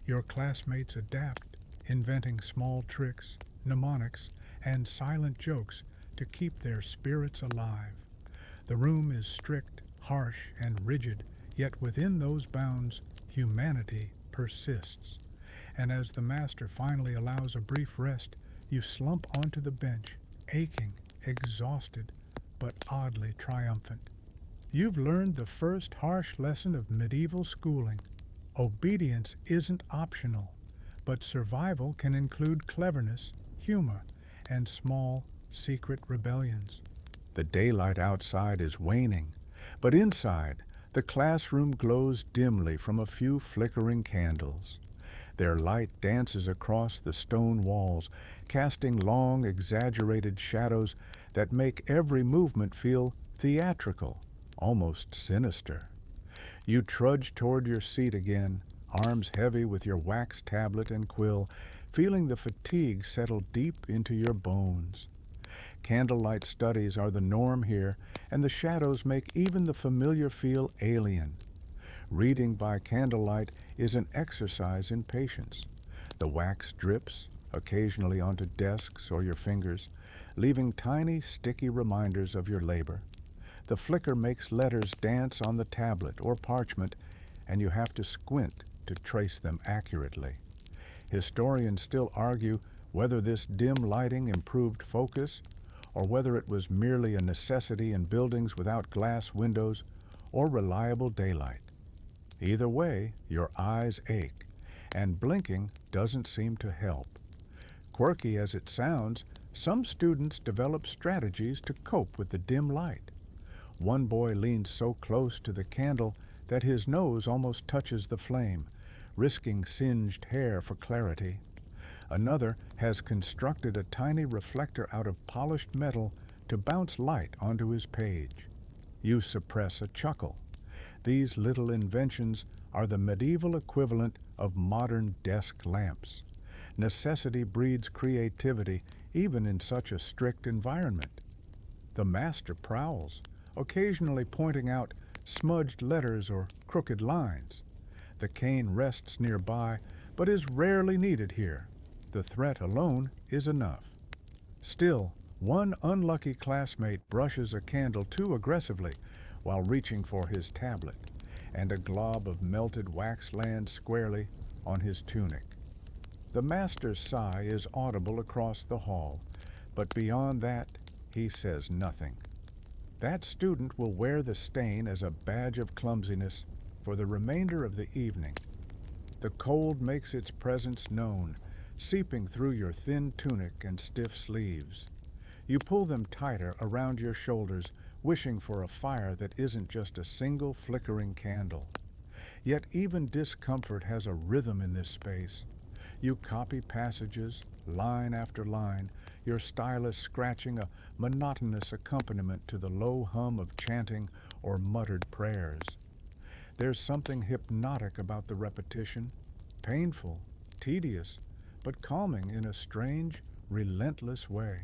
Speaker 1: Your classmates adapt, inventing small tricks, mnemonics, and silent jokes to keep their spirits alive. The room is strict, harsh, and rigid, yet within those bounds, humanity persists. And as the master finally allows a brief rest, you slump onto the bench, aching, exhausted, but oddly triumphant. You've learned the first harsh lesson of medieval schooling. Obedience isn't optional, but survival can include cleverness, humor, and small, secret rebellions. The daylight outside is waning, but inside, the classroom glows dimly from a few flickering candles. Their light dances across the stone walls, casting long, exaggerated shadows that make every movement feel theatrical, almost sinister. You trudge toward your seat again, arms heavy with your wax tablet and quill, feeling the fatigue settle deep into your bones. Candlelight studies are the norm here, and the shadows make even the familiar feel alien. Reading by candlelight is an exercise in patience. The wax drips, occasionally onto desks or your fingers, leaving tiny, sticky reminders of your labor. The flicker makes letters dance on the tablet or parchment, and you have to squint to trace them accurately. Historians still argue whether this dim lighting improved focus, or whether it was merely a necessity in buildings without glass windows or reliable daylight. Either way, your eyes ache, and blinking doesn't seem to help. Quirky as it sounds, some students develop strategies to cope with the dim light. One boy leans so close to the candle that his nose almost touches the flame, risking singed hair for clarity. Another has constructed a tiny reflector out of polished metal to bounce light onto his page. You suppress a chuckle. These little inventions are the medieval equivalent of modern desk lamps. Necessity breeds creativity even in such a strict environment. The master prowls, occasionally pointing out smudged letters or crooked lines. The cane rests nearby, but is rarely needed here. The threat alone is enough. Still, one unlucky classmate brushes a candle too aggressively while reaching for his tablet, and a glob of melted wax lands squarely on his tunic. The master's sigh is audible across the hall, but beyond that, he says nothing. That student will wear the stain as a badge of clumsiness for the remainder of the evening. The cold makes its presence known, seeping through your thin tunic and stiff sleeves. You pull them tighter around your shoulders, wishing for a fire that isn't just a single flickering candle. Yet even discomfort has a rhythm in this space. You copy passages, line after line, your stylus scratching a monotonous accompaniment to the low hum of chanting or muttered prayers. There's something hypnotic about the repetition, painful, tedious, but calming in a strange, relentless way.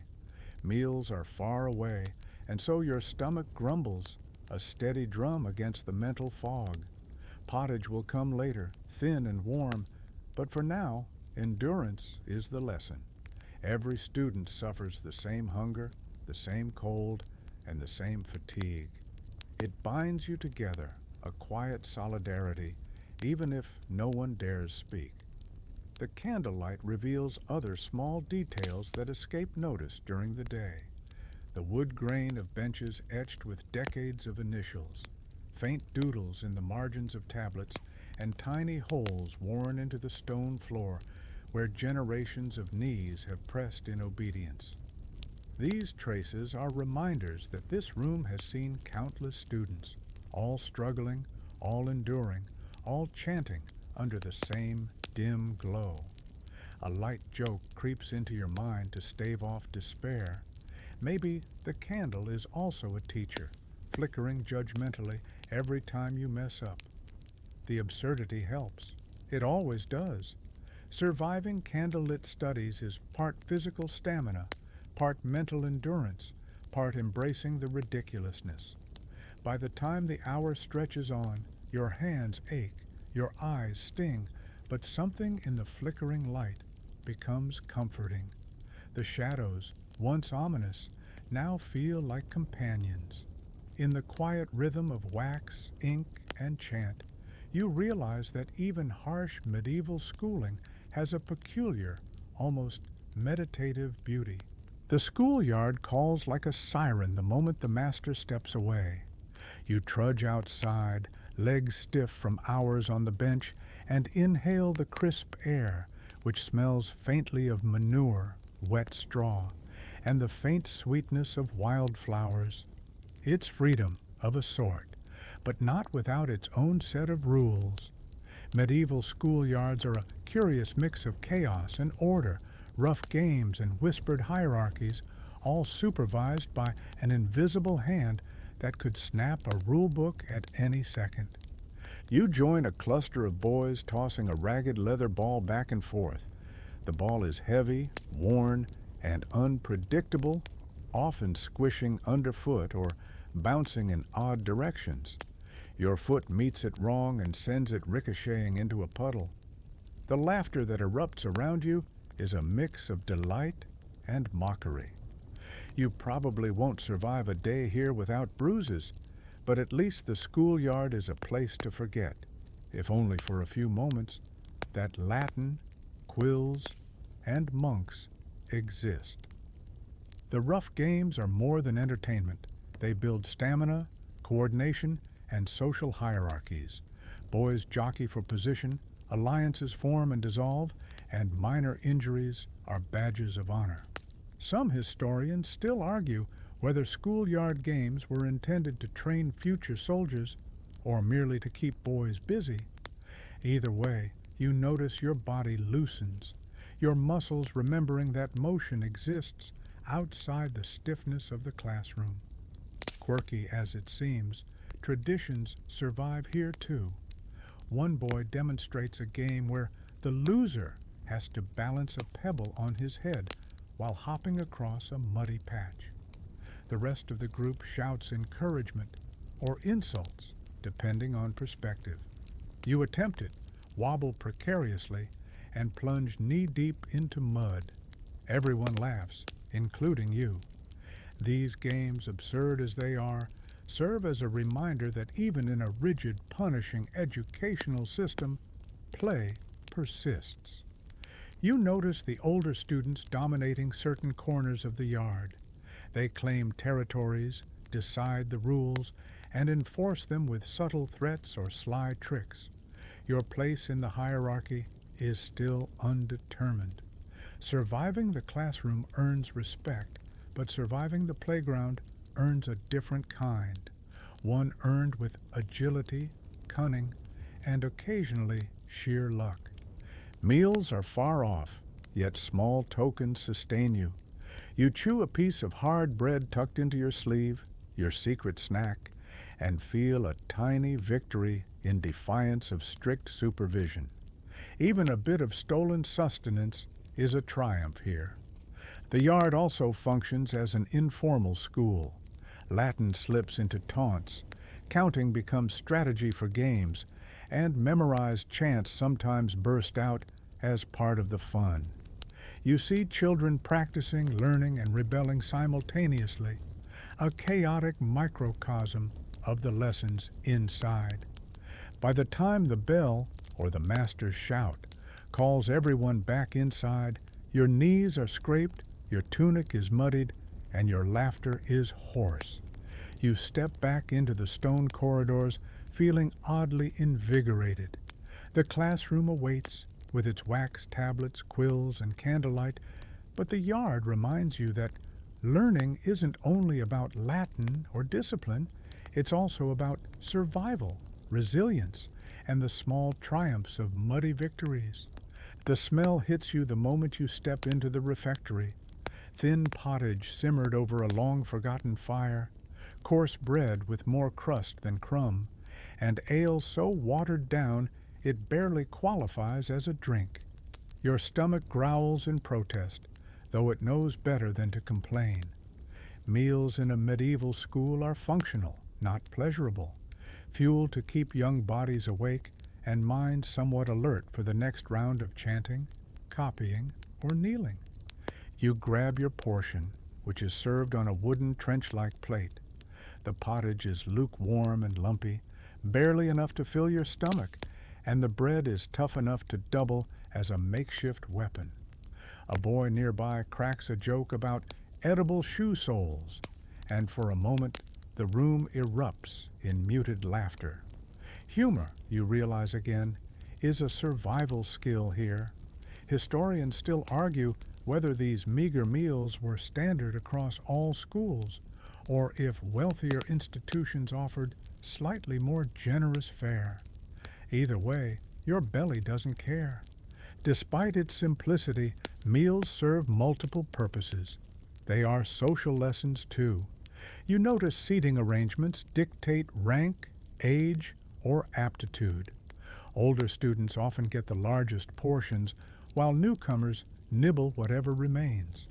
Speaker 1: Meals are far away, and so your stomach grumbles, a steady drum against the mental fog. Pottage will come later, thin and warm, but for now, endurance is the lesson. Every student suffers the same hunger, the same cold, and the same fatigue. It binds you together, a quiet solidarity, even if no one dares speak. The candlelight reveals other small details that escape notice during the day. The wood grain of benches etched with decades of initials, faint doodles in the margins of tablets, and tiny holes worn into the stone floor where generations of knees have pressed in obedience. These traces are reminders that this room has seen countless students, all struggling, all enduring, all chanting under the same dim glow. A light joke creeps into your mind to stave off despair. Maybe the candle is also a teacher, flickering judgmentally every time you mess up. The absurdity helps. It always does. Surviving candlelit studies is part physical stamina, part mental endurance, part embracing the ridiculousness. By the time the hour stretches on, your hands ache, your eyes sting, but something in the flickering light becomes comforting. The shadows, once ominous, now feel like companions. In the quiet rhythm of wax, ink, and chant, you realize that even harsh medieval schooling has a peculiar, almost meditative beauty. The schoolyard calls like a siren the moment the master steps away. You trudge outside, legs stiff from hours on the bench, and inhale the crisp air, which smells faintly of manure, wet straw, and the faint sweetness of wildflowers. It's freedom, of a sort, but not without its own set of rules. Medieval schoolyards are a curious mix of chaos and order, rough games and whispered hierarchies, all supervised by an invisible hand that could snap a rule book at any second. You join a cluster of boys tossing a ragged leather ball back and forth. The ball is heavy, worn, and unpredictable, often squishing underfoot or bouncing in odd directions. Your foot meets it wrong and sends it ricocheting into a puddle. The laughter that erupts around you is a mix of delight and mockery. You probably won't survive a day here without bruises, but at least the schoolyard is a place to forget, if only for a few moments, that Latin, quills, and monks exist. The rough games are more than entertainment. They build stamina, coordination, and social hierarchies. Boys jockey for position, alliances form and dissolve, and minor injuries are badges of honor. Some historians still argue whether schoolyard games were intended to train future soldiers or merely to keep boys busy. Either way, you notice your body loosens, your muscles remembering that motion exists outside the stiffness of the classroom. Quirky as it seems, traditions survive here too. One boy demonstrates a game where the loser has to balance a pebble on his head while hopping across a muddy patch. The rest of the group shouts encouragement or insults, depending on perspective. You attempt it, wobble precariously, and plunge knee-deep into mud. Everyone laughs, including you. These games, absurd as they are, serve as a reminder that even in a rigid, punishing educational system, play persists. You notice the older students dominating certain corners of the yard. They claim territories, decide the rules, and enforce them with subtle threats or sly tricks. Your place in the hierarchy is still undetermined. Surviving the classroom earns respect, but surviving the playground earns a different kind, one earned with agility, cunning, and occasionally sheer luck. Meals are far off, yet small tokens sustain you. You chew a piece of hard bread tucked into your sleeve, your secret snack, and feel a tiny victory in defiance of strict supervision. Even a bit of stolen sustenance is a triumph here. The yard also functions as an informal school. Latin slips into taunts, counting becomes strategy for games, and memorized chants sometimes burst out as part of the fun. You see children practicing, learning, and rebelling simultaneously, a chaotic microcosm of the lessons inside. By the time the bell, or the master's shout, calls everyone back inside, your knees are scraped, your tunic is muddied, and your laughter is hoarse. You step back into the stone corridors, feeling oddly invigorated. The classroom awaits, with its wax tablets, quills, and candlelight, but the yard reminds you that learning isn't only about Latin or discipline, it's also about survival, resilience, and the small triumphs of muddy victories. The smell hits you the moment you step into the refectory. Thin pottage simmered over a long-forgotten fire, coarse bread with more crust than crumb, and ale so watered down it barely qualifies as a drink. Your stomach growls in protest, though it knows better than to complain. Meals in a medieval school are functional, not pleasurable, fuel to keep young bodies awake and minds somewhat alert for the next round of chanting, copying, or kneeling. You grab your portion, which is served on a wooden trench-like plate. The pottage is lukewarm and lumpy, barely enough to fill your stomach, and the bread is tough enough to double as a makeshift weapon. A boy nearby cracks a joke about edible shoe soles, and for a moment the room erupts in muted laughter. Humor, you realize again, is a survival skill here. Historians still argue whether these meager meals were standard across all schools, or if wealthier institutions offered slightly more generous fare. Either way, your belly doesn't care. Despite its simplicity, meals serve multiple purposes. They are social lessons too. You notice seating arrangements dictate rank, age, or aptitude. Older students often get the largest portions, while newcomers nibble whatever remains.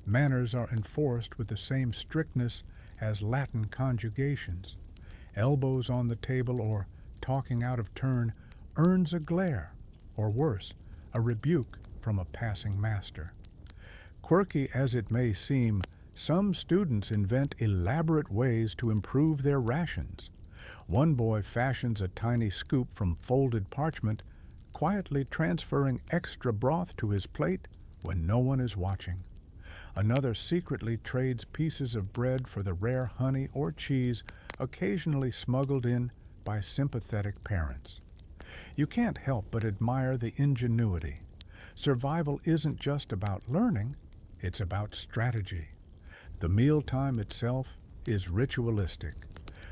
Speaker 1: Manners are enforced with the same strictness as Latin conjugations. Elbows on the table or talking out of turn earns a glare, or worse, a rebuke from a passing master. Quirky as it may seem, some students invent elaborate ways to improve their rations. One boy fashions a tiny scoop from folded parchment, quietly transferring extra broth to his plate when no one is watching. Another secretly trades pieces of bread for the rare honey or cheese occasionally smuggled in by sympathetic parents. You can't help but admire the ingenuity. Survival isn't just about learning, it's about strategy. The mealtime itself is ritualistic.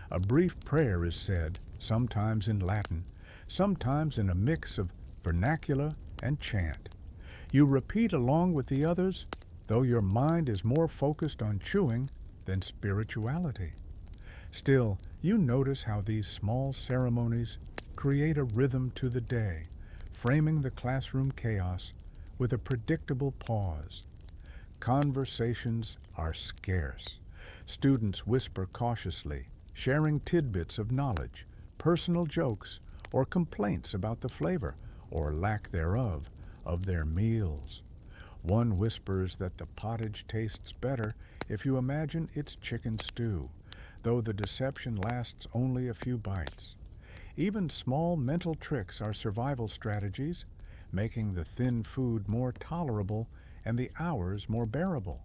Speaker 1: A brief prayer is said, sometimes in Latin, sometimes in a mix of vernacular and chant. You repeat along with the others, though your mind is more focused on chewing than spirituality. Still, you notice how these small ceremonies create a rhythm to the day, framing the classroom chaos with a predictable pause. Conversations are scarce. Students whisper cautiously, sharing tidbits of knowledge, personal jokes, or complaints about the flavor, or lack thereof, of their meals. One whispers that the pottage tastes better if you imagine it's chicken stew, though the deception lasts only a few bites. Even small mental tricks are survival strategies, making the thin food more tolerable and the hours more bearable.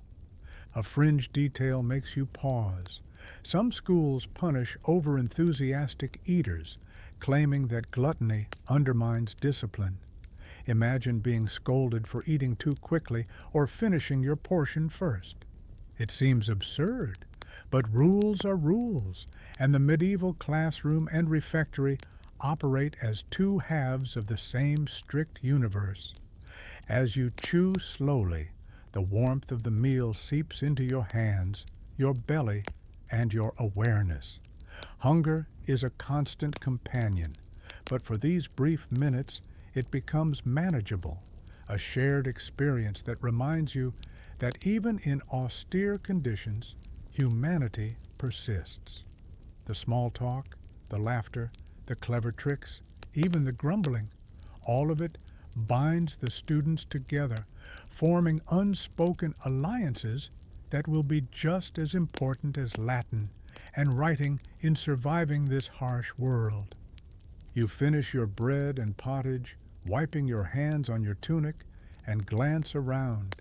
Speaker 1: A fringe detail makes you pause. Some schools punish over-enthusiastic eaters, claiming that gluttony undermines discipline. Imagine being scolded for eating too quickly or finishing your portion first. It seems absurd, but rules are rules, and the medieval classroom and refectory operate as two halves of the same strict universe. As you chew slowly, the warmth of the meal seeps into your hands, your belly, and your awareness. Hunger is a constant companion, but for these brief minutes it becomes manageable, a shared experience that reminds you that even in austere conditions, humanity persists. The small talk, the laughter, the clever tricks, even the grumbling, all of it binds the students together, forming unspoken alliances that will be just as important as Latin and writing in surviving this harsh world. You finish your bread and pottage, wiping your hands on your tunic, and glance around.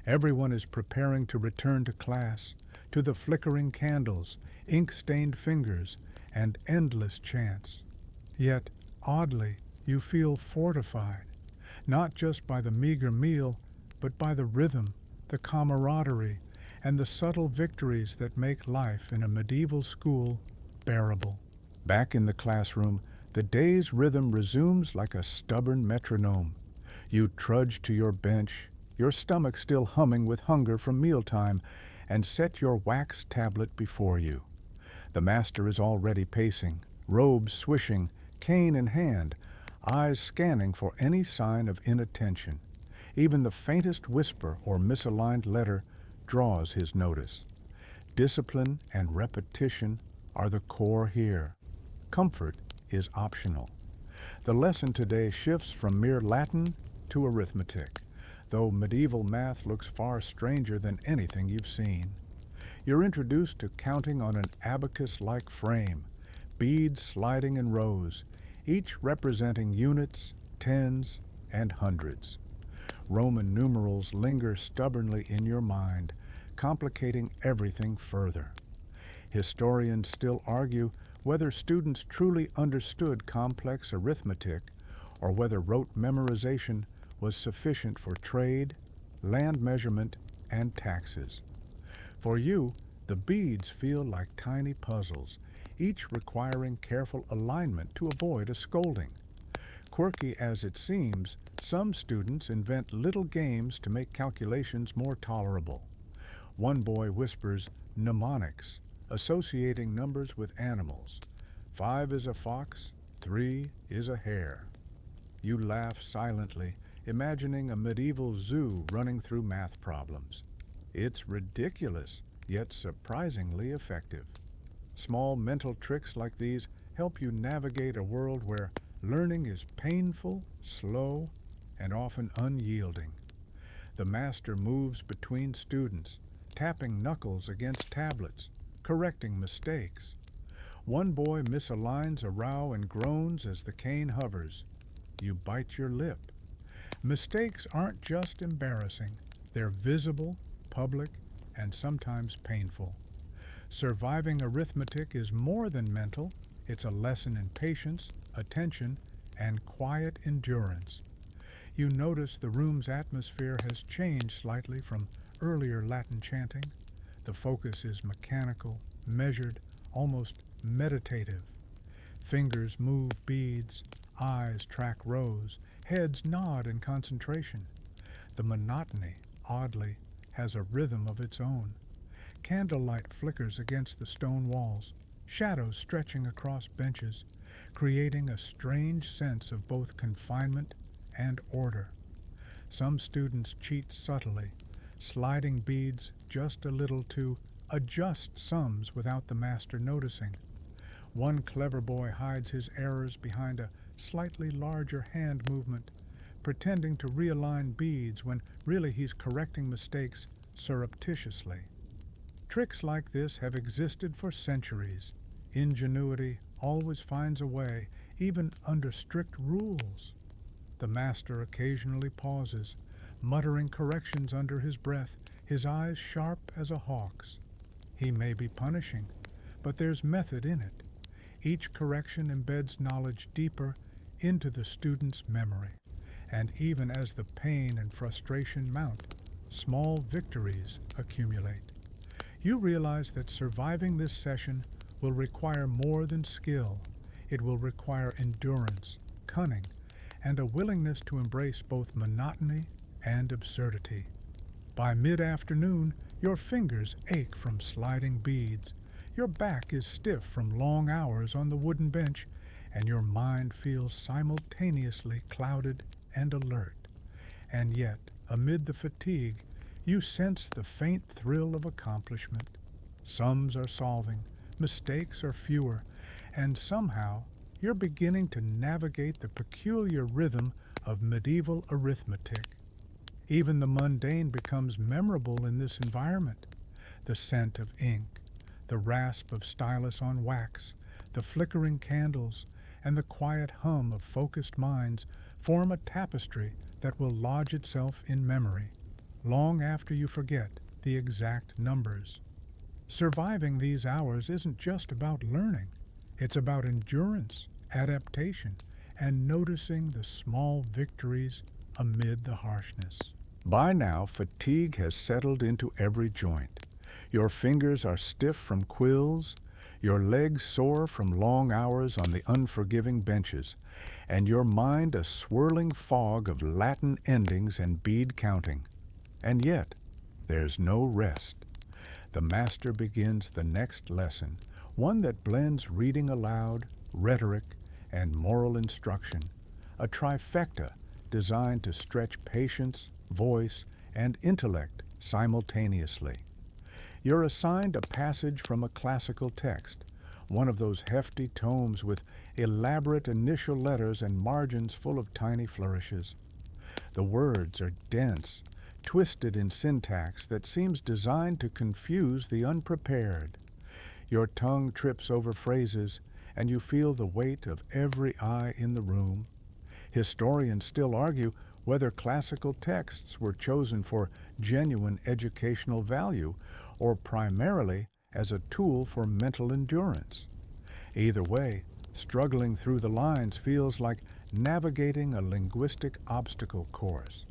Speaker 1: Everyone is preparing to return to class, to the flickering candles, ink-stained fingers, and endless chants. Yet, oddly, you feel fortified, not just by the meager meal, but by the rhythm, the camaraderie, and the subtle victories that make life in a medieval school bearable. Back in the classroom, the day's rhythm resumes like a stubborn metronome. You trudge to your bench, your stomach still humming with hunger from mealtime, and set your wax tablet before you. The master is already pacing, robes swishing, cane in hand, eyes scanning for any sign of inattention. Even the faintest whisper or misaligned letter draws his notice. Discipline and repetition are the core here. Comfort is optional. The lesson today shifts from mere Latin to arithmetic, though medieval math looks far stranger than anything you've seen. You're introduced to counting on an abacus-like frame, beads sliding in rows, each representing units, tens, and hundreds. Roman numerals linger stubbornly in your mind, complicating everything further. Historians still argue whether students truly understood complex arithmetic or whether rote memorization was sufficient for trade, land measurement, and taxes. For you, the beads feel like tiny puzzles, each requiring careful alignment to avoid a scolding. Quirky as it seems, some students invent little games to make calculations more tolerable. One boy whispers mnemonics, associating numbers with animals. 5 is a fox, 3 is a hare. You laugh silently, imagining a medieval zoo running through math problems. It's ridiculous, yet surprisingly effective. Small mental tricks like these help you navigate a world where learning is painful, slow, and often unyielding. The master moves between students, tapping knuckles against tablets, correcting mistakes. One boy misaligns a row and groans as the cane hovers. You bite your lip. Mistakes aren't just embarrassing, they're visible, public, and sometimes painful. Surviving arithmetic is more than mental, it's a lesson in patience, attention, and quiet endurance. You notice the room's atmosphere has changed slightly from earlier Latin chanting. The focus is mechanical, measured, almost meditative. Fingers move beads, eyes track rows, heads nod in concentration. The monotony, oddly, has a rhythm of its own. Candlelight flickers against the stone walls, shadows stretching across benches, creating a strange sense of both confinement and order. Some students cheat subtly, sliding beads just a little to adjust sums without the master noticing. One clever boy hides his errors behind a slightly larger hand movement, pretending to realign beads when really he's correcting mistakes surreptitiously. Tricks like this have existed for centuries. Ingenuity always finds a way, even under strict rules. The master occasionally pauses, muttering corrections under his breath, his eyes sharp as a hawk's. He may be punishing, but there's method in it. Each correction embeds knowledge deeper into the student's memory. And even as the pain and frustration mount, small victories accumulate. You realize that surviving this session will require more than skill. It will require endurance, cunning, and a willingness to embrace both monotony and absurdity. By mid-afternoon, your fingers ache from sliding beads, your back is stiff from long hours on the wooden bench, and your mind feels simultaneously clouded and alert. And yet, amid the fatigue, you sense the faint thrill of accomplishment. Sums are solving, mistakes are fewer, and somehow you're beginning to navigate the peculiar rhythm of medieval arithmetic. Even the mundane becomes memorable in this environment. The scent of ink, the rasp of stylus on wax, the flickering candles, and the quiet hum of focused minds form a tapestry that will lodge itself in memory, long after you forget the exact numbers. Surviving these hours isn't just about learning. It's about endurance, adaptation, and noticing the small victories amid the harshness. By now, fatigue has settled into every joint. Your fingers are stiff from quills, your legs sore from long hours on the unforgiving benches, and your mind a swirling fog of Latin endings and bead counting. And yet, there's no rest. The master begins the next lesson, one that blends reading aloud, rhetoric, and moral instruction, a trifecta designed to stretch patience, voice, and intellect simultaneously. You're assigned a passage from a classical text, one of those hefty tomes with elaborate initial letters and margins full of tiny flourishes. The words are dense, twisted in syntax that seems designed to confuse the unprepared. Your tongue trips over phrases, and you feel the weight of every eye in the room. Historians still argue whether classical texts were chosen for genuine educational value or primarily as a tool for mental endurance. Either way, struggling through the lines feels like navigating a linguistic obstacle course.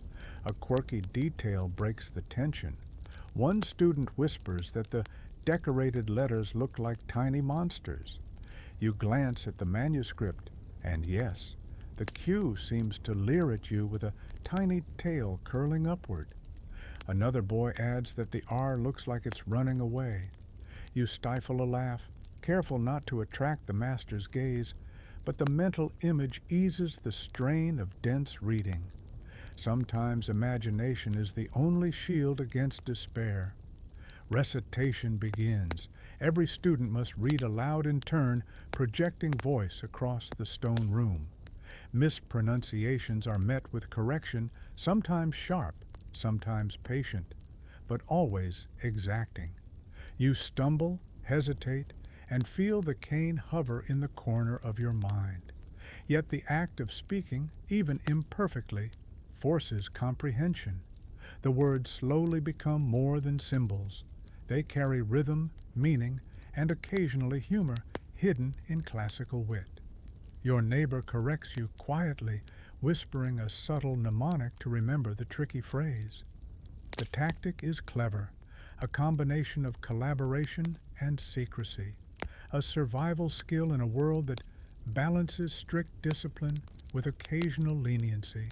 Speaker 1: A quirky detail breaks the tension. One student whispers that the decorated letters look like tiny monsters. You glance at the manuscript, and yes, the Q seems to leer at you with a tiny tail curling upward. Another boy adds that the R looks like it's running away. You stifle a laugh, careful not to attract the master's gaze, but the mental image eases the strain of dense reading. Sometimes imagination is the only shield against despair. Recitation begins. Every student must read aloud in turn, projecting voice across the stone room. Mispronunciations are met with correction, sometimes sharp, sometimes patient, but always exacting. You stumble, hesitate, and feel the cane hover in the corner of your mind. Yet the act of speaking, even imperfectly, forces comprehension. The words slowly become more than symbols. They carry rhythm, meaning, and occasionally humor hidden in classical wit. Your neighbor corrects you quietly, whispering a subtle mnemonic to remember the tricky phrase. The tactic is clever, a combination of collaboration and secrecy, a survival skill in a world that balances strict discipline with occasional leniency.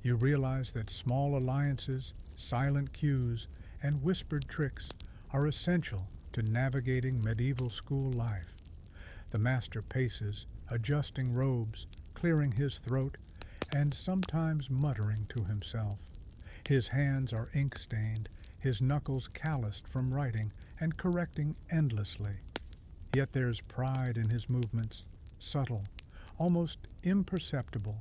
Speaker 1: You realize that small alliances, silent cues, and whispered tricks are essential to navigating medieval school life. The master paces, adjusting robes, clearing his throat, and sometimes muttering to himself. His hands are ink-stained, his knuckles calloused from writing and correcting endlessly. Yet there's pride in his movements, subtle, almost imperceptible.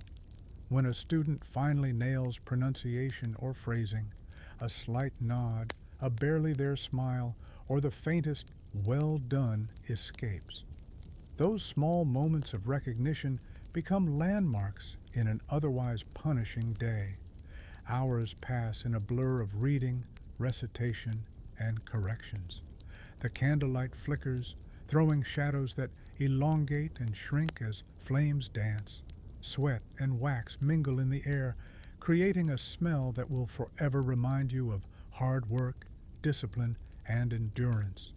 Speaker 1: When a student finally nails pronunciation or phrasing, a slight nod, a barely there smile, or the faintest "well done" escapes. Those small moments of recognition become landmarks in an otherwise punishing day. Hours pass in a blur of reading, recitation, and corrections. The candlelight flickers, throwing shadows that elongate and shrink as flames dance. Sweat and wax mingle in the air, creating a smell that will forever remind you of hard work, discipline, and endurance.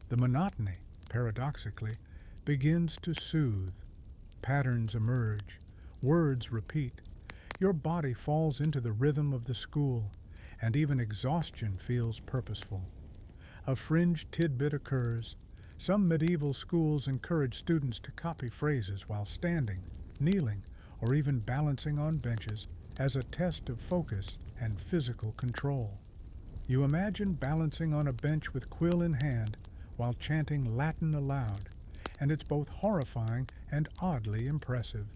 Speaker 1: The monotony, paradoxically, begins to soothe. Patterns emerge, words repeat. Your body falls into the rhythm of the school, and even exhaustion feels purposeful. A fringe tidbit occurs. Some medieval schools encourage students to copy phrases while standing, kneeling, or even balancing on benches as a test of focus and physical control. You imagine balancing on a bench with quill in hand while chanting Latin aloud, and it's both horrifying and oddly impressive.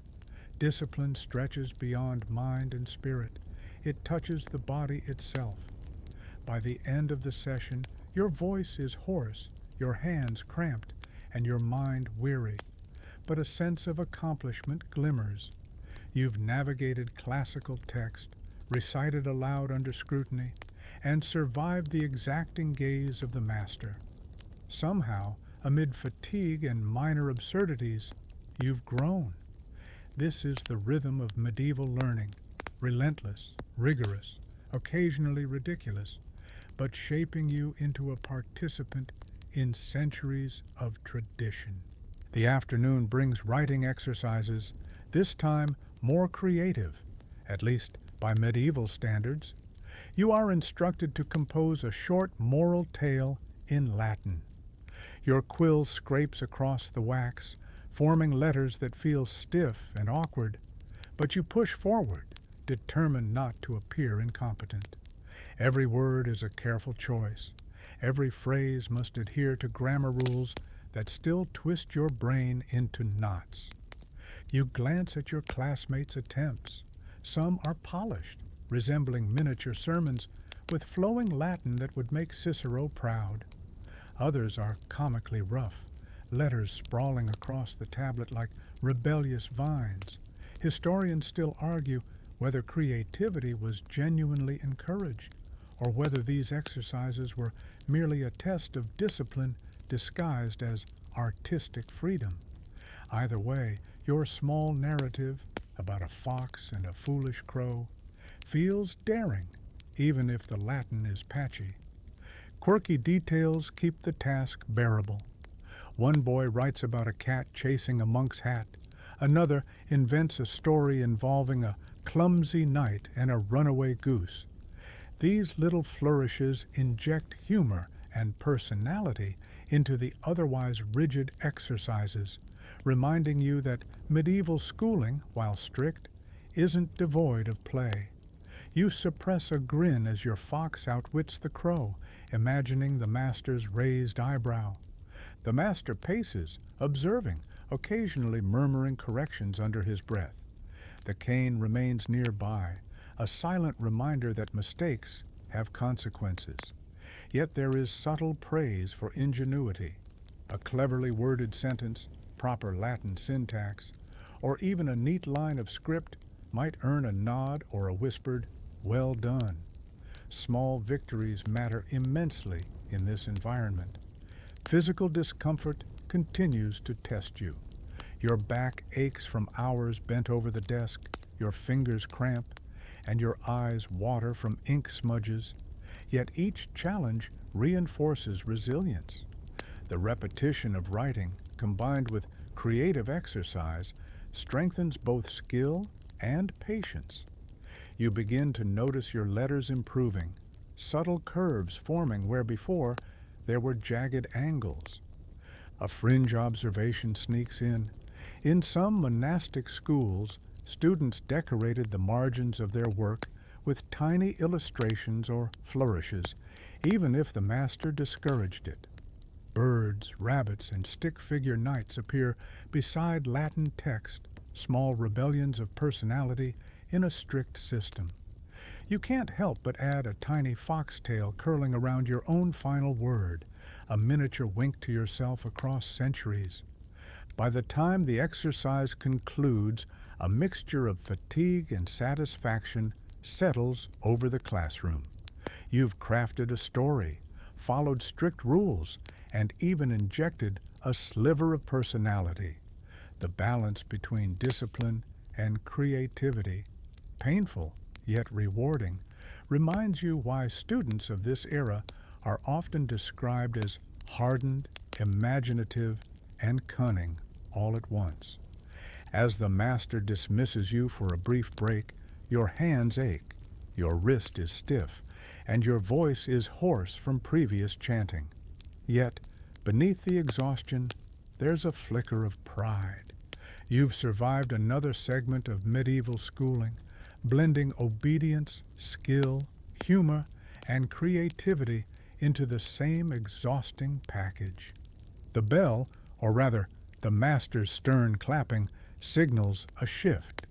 Speaker 1: Discipline stretches beyond mind and spirit. It touches the body itself. By the end of the session, your voice is hoarse, your hands cramped, and your mind weary. But a sense of accomplishment glimmers. You've navigated classical text, recited aloud under scrutiny, and survived the exacting gaze of the master. Somehow, amid fatigue and minor absurdities, you've grown. This is the rhythm of medieval learning, relentless, rigorous, occasionally ridiculous, but shaping you into a participant in centuries of tradition. The afternoon brings writing exercises, this time more creative, at least by medieval standards. You are instructed to compose a short moral tale in Latin. Your quill scrapes across the wax, forming letters that feel stiff and awkward, but you push forward, determined not to appear incompetent. Every word is a careful choice. Every phrase must adhere to grammar rules that still twist your brain into knots. You glance at your classmates' attempts. Some are polished, resembling miniature sermons with flowing Latin that would make Cicero proud. Others are comically rough, letters sprawling across the tablet like rebellious vines. Historians still argue whether creativity was genuinely encouraged, or whether these exercises were merely a test of discipline disguised as artistic freedom. Either way, your small narrative about a fox and a foolish crow feels daring, even if the Latin is patchy. Quirky details keep the task bearable. One boy writes about a cat chasing a monk's hat. Another invents a story involving a clumsy knight and a runaway goose. These little flourishes inject humor and personality into the otherwise rigid exercises, reminding you that medieval schooling, while strict, isn't devoid of play. You suppress a grin as your fox outwits the crow, imagining the master's raised eyebrow. The master paces, observing, occasionally murmuring corrections under his breath. The cane remains nearby, a silent reminder that mistakes have consequences. Yet there is subtle praise for ingenuity. A cleverly worded sentence, proper Latin syntax, or even a neat line of script might earn a nod or a whispered, "Well done." Small victories matter immensely in this environment. Physical discomfort continues to test you. Your back aches from hours bent over the desk, your fingers cramp, and your eyes water from ink smudges. Yet each challenge reinforces resilience. The repetition of writing, combined with creative exercise, strengthens both skill and patience. You begin to notice your letters improving, subtle curves forming where before there were jagged angles. A fringe observation sneaks in. In some monastic schools, students decorated the margins of their work with tiny illustrations or flourishes, even if the master discouraged it. Birds, rabbits, and stick figure knights appear beside Latin text, small rebellions of personality in a strict system. You can't help but add a tiny foxtail curling around your own final word, a miniature wink to yourself across centuries. By the time the exercise concludes, a mixture of fatigue and satisfaction settles over the classroom. You've crafted a story, followed strict rules, and even injected a sliver of personality. The balance between discipline and creativity, painful yet rewarding, reminds you why students of this era are often described as hardened, imaginative, and cunning all at once. As the master dismisses you for a brief break, your hands ache, your wrist is stiff, and your voice is hoarse from previous chanting. Yet, beneath the exhaustion, there's a flicker of pride. You've survived another segment of medieval schooling, blending obedience, skill, humor, and creativity into the same exhausting package. The bell, or rather, the master's stern clapping, signals a shift.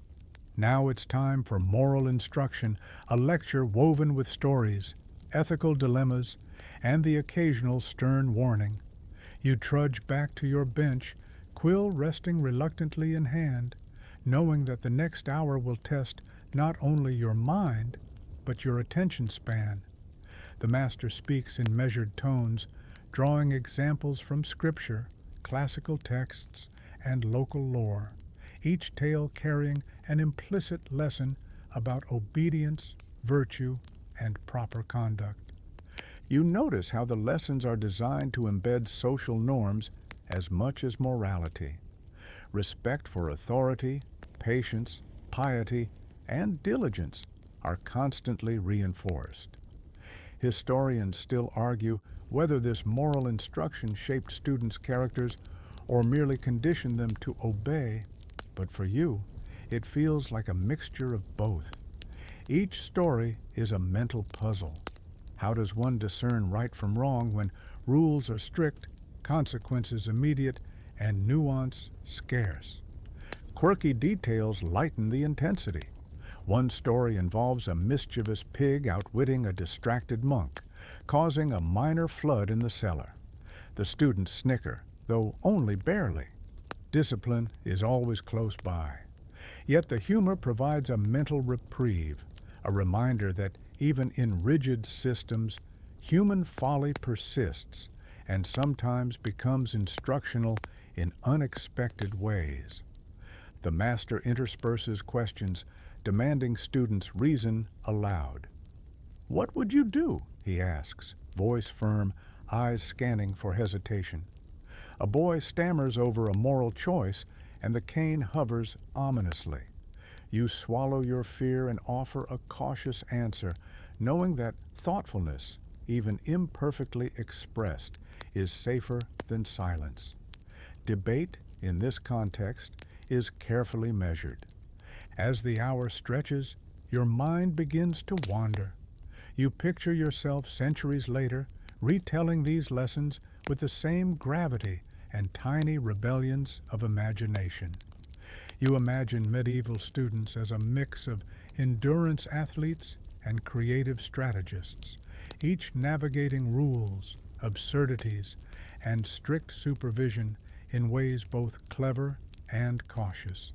Speaker 1: Now it's time for moral instruction, a lecture woven with stories, ethical dilemmas, and the occasional stern warning. You trudge back to your bench, quill resting reluctantly in hand, knowing that the next hour will test not only your mind, but your attention span. The master speaks in measured tones, drawing examples from scripture, classical texts, and local lore, each tale carrying an implicit lesson about obedience, virtue, and proper conduct. You notice how the lessons are designed to embed social norms as much as morality. Respect for authority, patience, piety, and diligence are constantly reinforced. Historians still argue whether this moral instruction shaped students' characters or merely conditioned them to obey, but for you, it feels like a mixture of both. Each story is a mental puzzle. How does one discern right from wrong when rules are strict, consequences immediate, and nuance scarce? Quirky details lighten the intensity. One story involves a mischievous pig outwitting a distracted monk, causing a minor flood in the cellar. The students snicker, though only barely. Discipline is always close by. Yet the humor provides a mental reprieve, a reminder that even in rigid systems, human folly persists and sometimes becomes instructional in unexpected ways. The master intersperses questions, demanding students reason aloud. "What would you do?" he asks, voice firm, eyes scanning for hesitation. A boy stammers over a moral choice, and the cane hovers ominously. You swallow your fear and offer a cautious answer, knowing that thoughtfulness, even imperfectly expressed, is safer than silence. Debate, in this context, is carefully measured. As the hour stretches, your mind begins to wander. You picture yourself centuries later, retelling these lessons with the same gravity and tiny rebellions of imagination. You imagine medieval students as a mix of endurance athletes and creative strategists, each navigating rules, absurdities, and strict supervision in ways both clever and cautious.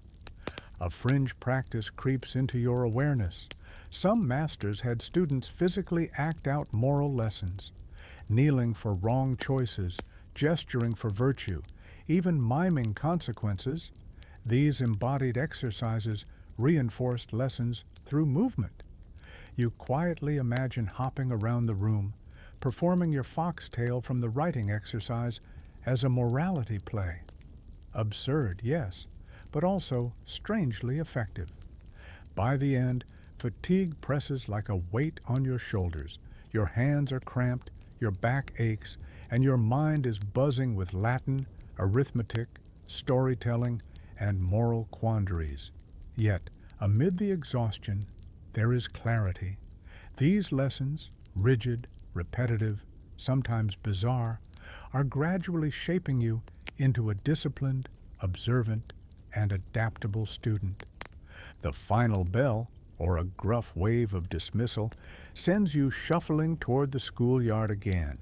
Speaker 1: A fringe practice creeps into your awareness. Some masters had students physically act out moral lessons, kneeling for wrong choices, gesturing for virtue, even miming consequences. These embodied exercises reinforced lessons through movement. You quietly imagine hopping around the room, performing your foxtail from the writing exercise as a morality play. Absurd, yes, but also strangely effective. By the end, fatigue presses like a weight on your shoulders. Your hands are cramped, your back aches, and your mind is buzzing with Latin, arithmetic, storytelling, and moral quandaries. Yet, amid the exhaustion, there is clarity. These lessons, rigid, repetitive, sometimes bizarre, are gradually shaping you into a disciplined, observant, and adaptable student. The final bell, or a gruff wave of dismissal, sends you shuffling toward the schoolyard again.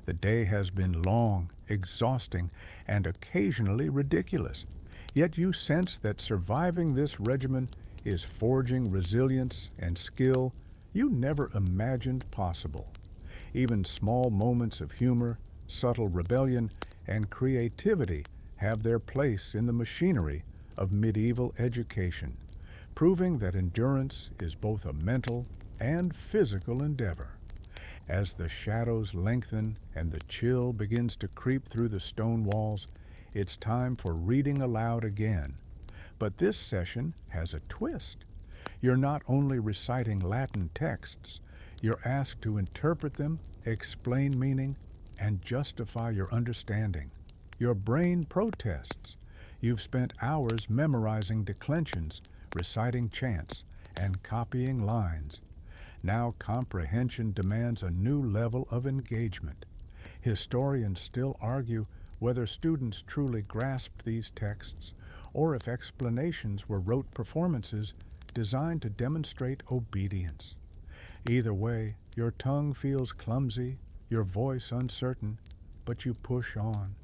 Speaker 1: The day has been long, exhausting, and occasionally ridiculous. Yet you sense that surviving this regimen is forging resilience and skill you never imagined possible. Even small moments of humor, subtle rebellion, and creativity have their place in the machinery of medieval education, proving that endurance is both a mental and physical endeavor. As the shadows lengthen and the chill begins to creep through the stone walls, it's time for reading aloud again. But this session has a twist. You're not only reciting Latin texts, you're asked to interpret them, explain meaning, and justify your understanding. Your brain protests. You've spent hours memorizing declensions, reciting chants, and copying lines. Now comprehension demands a new level of engagement. Historians still argue whether students truly grasped these texts or if explanations were rote performances designed to demonstrate obedience. Either way, your tongue feels clumsy, your voice uncertain, but you push on.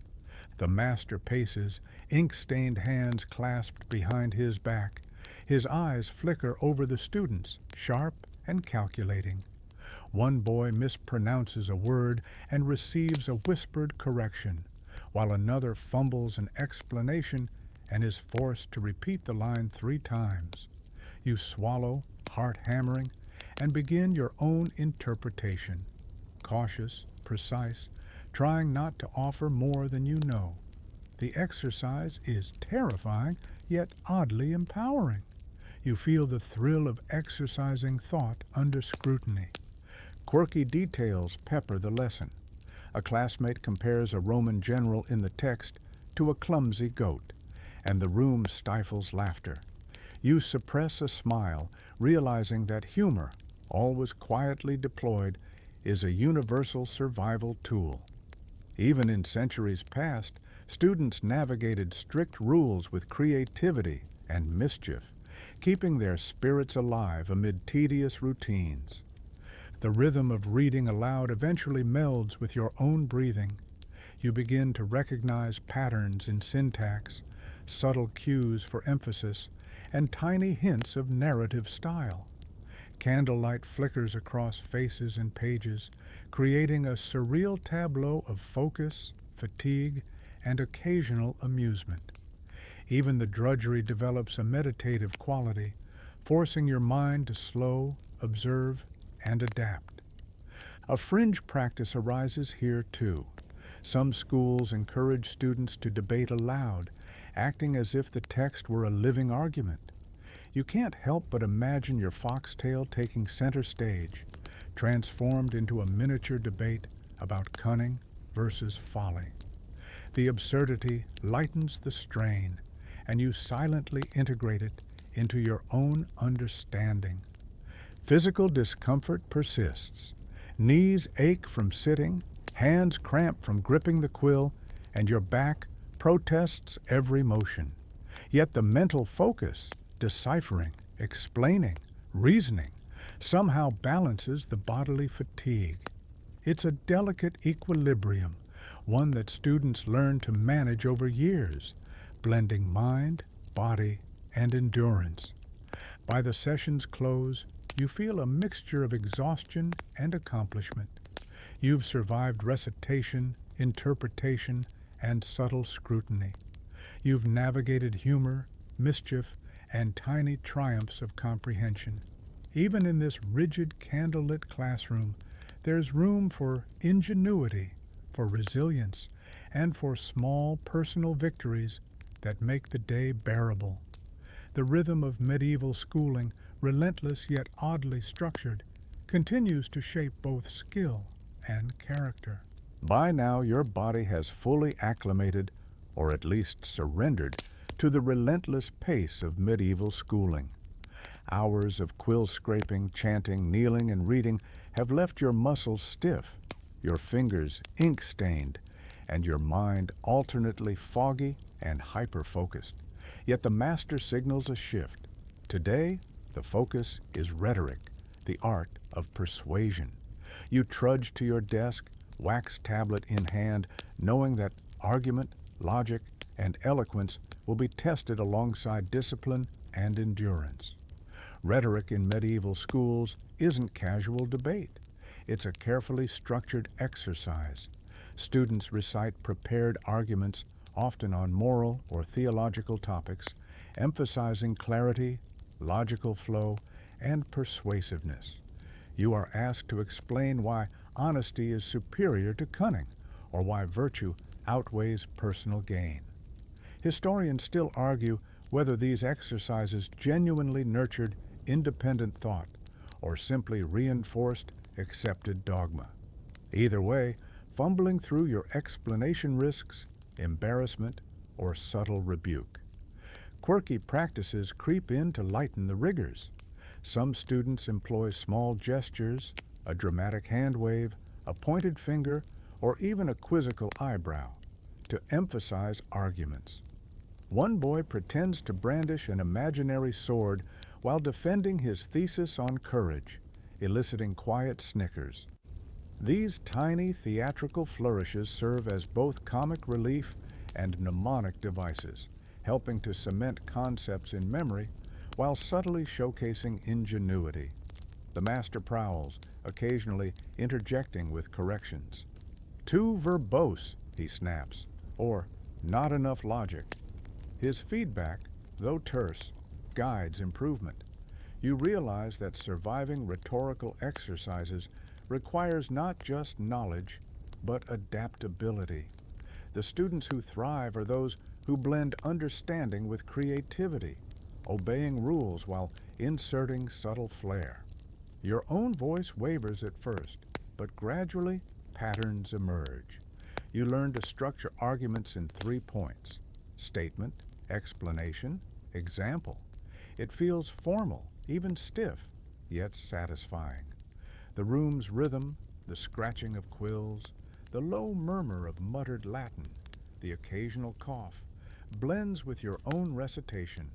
Speaker 1: The master paces, ink-stained hands clasped behind his back. His eyes flicker over the students, sharp and calculating. One boy mispronounces a word and receives a whispered correction, while another fumbles an explanation and is forced to repeat the line 3 times. You swallow, heart hammering, and begin your own interpretation, cautious, precise, trying not to offer more than you know. The exercise is terrifying, yet oddly empowering. You feel the thrill of exercising thought under scrutiny. Quirky details pepper the lesson. A classmate compares a Roman general in the text to a clumsy goat, and the room stifles laughter. You suppress a smile, realizing that humor, always quietly deployed, is a universal survival tool. Even in centuries past, students navigated strict rules with creativity and mischief, keeping their spirits alive amid tedious routines. The rhythm of reading aloud eventually melds with your own breathing. You begin to recognize patterns in syntax, subtle cues for emphasis, and tiny hints of narrative style. Candlelight flickers across faces and pages, creating a surreal tableau of focus, fatigue, and occasional amusement. Even the drudgery develops a meditative quality, forcing your mind to slow, observe, and adapt. A fringe practice arises here too. Some schools encourage students to debate aloud, acting as if the text were a living argument. You can't help but imagine your foxtail taking center stage, transformed into a miniature debate about cunning versus folly. The absurdity lightens the strain, and you silently integrate it into your own understanding. Physical discomfort persists. Knees ache from sitting, hands cramp from gripping the quill, and your back protests every motion. Yet the mental focus, deciphering, explaining, reasoning, somehow balances the bodily fatigue. It's a delicate equilibrium, one that students learn to manage over years, blending mind, body, and endurance. By the session's close, you feel a mixture of exhaustion and accomplishment. You've survived recitation, interpretation, and subtle scrutiny. You've navigated humor, mischief, and tiny triumphs of comprehension. Even in this rigid candlelit classroom, there's room for ingenuity, for resilience, and for small personal victories that make the day bearable. The rhythm of medieval schooling, relentless yet oddly structured, continues to shape both skill and character. By now, your body has fully acclimated, or at least surrendered, to the relentless pace of medieval schooling. Hours of quill scraping, chanting, kneeling, and reading have left your muscles stiff, your fingers ink-stained, and your mind alternately foggy and hyper-focused. Yet the master signals a shift. Today, the focus is rhetoric, the art of persuasion. You trudge to your desk, wax tablet in hand, knowing that argument, logic, and eloquence will be tested alongside discipline and endurance. Rhetoric in medieval schools isn't casual debate. It's a carefully structured exercise. Students recite prepared arguments, often on moral or theological topics, emphasizing clarity, logical flow, and persuasiveness. You are asked to explain why honesty is superior to cunning, or why virtue outweighs personal gain. Historians still argue whether these exercises genuinely nurtured independent thought or simply reinforced accepted dogma. Either way, fumbling through your explanation risks embarrassment or subtle rebuke. Quirky practices creep in to lighten the rigors. Some students employ small gestures, a dramatic hand wave, a pointed finger, or even a quizzical eyebrow to emphasize arguments. One boy pretends to brandish an imaginary sword while defending his thesis on courage, eliciting quiet snickers. These tiny theatrical flourishes serve as both comic relief and mnemonic devices, helping to cement concepts in memory while subtly showcasing ingenuity. The master prowls, occasionally interjecting with corrections. Too verbose, he snaps, or not enough logic. His feedback, though terse, guides improvement. You realize that surviving rhetorical exercises requires not just knowledge, but adaptability. The students who thrive are those who blend understanding with creativity, obeying rules while inserting subtle flair. Your own voice wavers at first, but gradually patterns emerge. You learn to structure arguments in 3 points: statement, explanation, example. It feels formal, even stiff, yet satisfying. The room's rhythm, the scratching of quills, the low murmur of muttered Latin, the occasional cough, blends with your own recitation,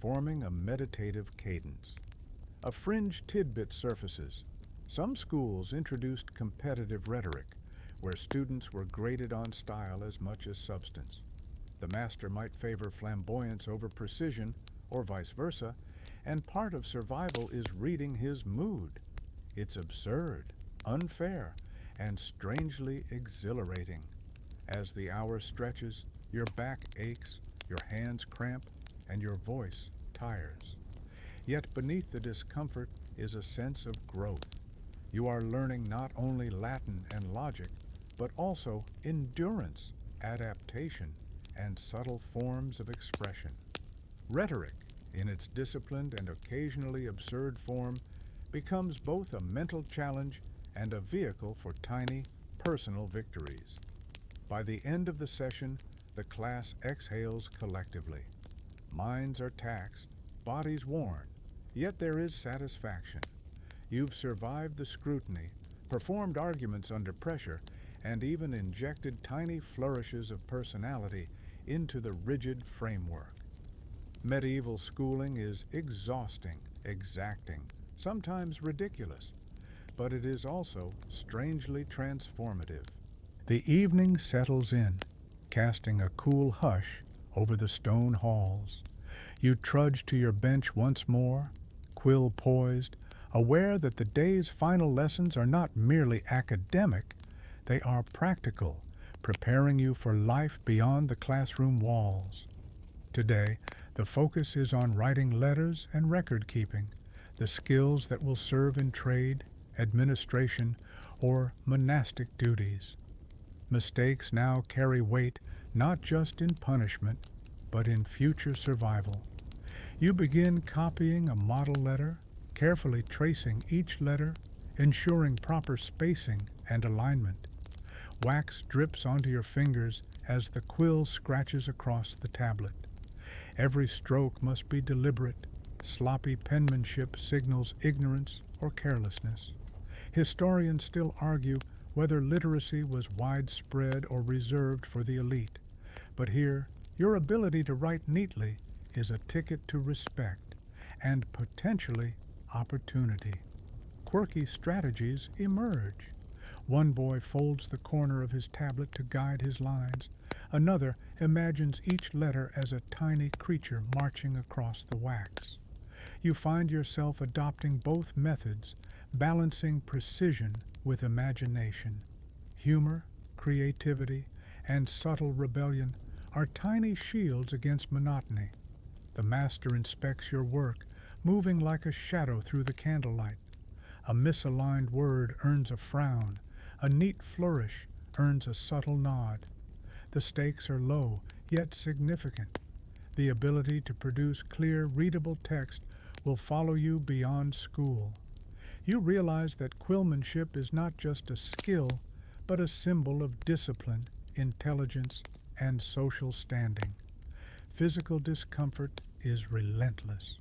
Speaker 1: forming a meditative cadence. A fringe tidbit surfaces. Some schools introduced competitive rhetoric, where students were graded on style as much as substance. The master might favor flamboyance over precision, or vice versa, and part of survival is reading his mood. It's absurd, unfair, and strangely exhilarating. As the hour stretches, your back aches, your hands cramp, and your voice tires. Yet beneath the discomfort is a sense of growth. You are learning not only Latin and logic, but also endurance, adaptation, and subtle forms of expression. Rhetoric, in its disciplined and occasionally absurd form, becomes both a mental challenge and a vehicle for tiny, personal victories. By the end of the session, the class exhales collectively. Minds are taxed, bodies worn, yet there is satisfaction. You've survived the scrutiny, performed arguments under pressure, and even injected tiny flourishes of personality into the rigid framework. Medieval schooling is exhausting, exacting, sometimes ridiculous, but it is also strangely transformative. The evening settles in, casting a cool hush over the stone halls. You trudge to your bench once more, quill poised, aware that the day's final lessons are not merely academic, they are practical, preparing you for life beyond the classroom walls. Today, the focus is on writing letters and record keeping, the skills that will serve in trade, administration, or monastic duties. Mistakes now carry weight not just in punishment, but in future survival. You begin copying a model letter, carefully tracing each letter, ensuring proper spacing and alignment. Wax drips onto your fingers as the quill scratches across the tablet. Every stroke must be deliberate. Sloppy penmanship signals ignorance or carelessness. Historians still argue whether literacy was widespread or reserved for the elite. But here, your ability to write neatly is a ticket to respect and potentially opportunity. Quirky strategies emerge. One boy folds the corner of his tablet to guide his lines. Another imagines each letter as a tiny creature marching across the wax. You find yourself adopting both methods, balancing precision with imagination. Humor, creativity, and subtle rebellion are tiny shields against monotony. The master inspects your work, moving like a shadow through the candlelight. A misaligned word earns a frown. A neat flourish earns a subtle nod. The stakes are low, yet significant. The ability to produce clear, readable text will follow you beyond school. You realize that quillmanship is not just a skill, but a symbol of discipline, intelligence, and social standing. Physical discomfort is relentless.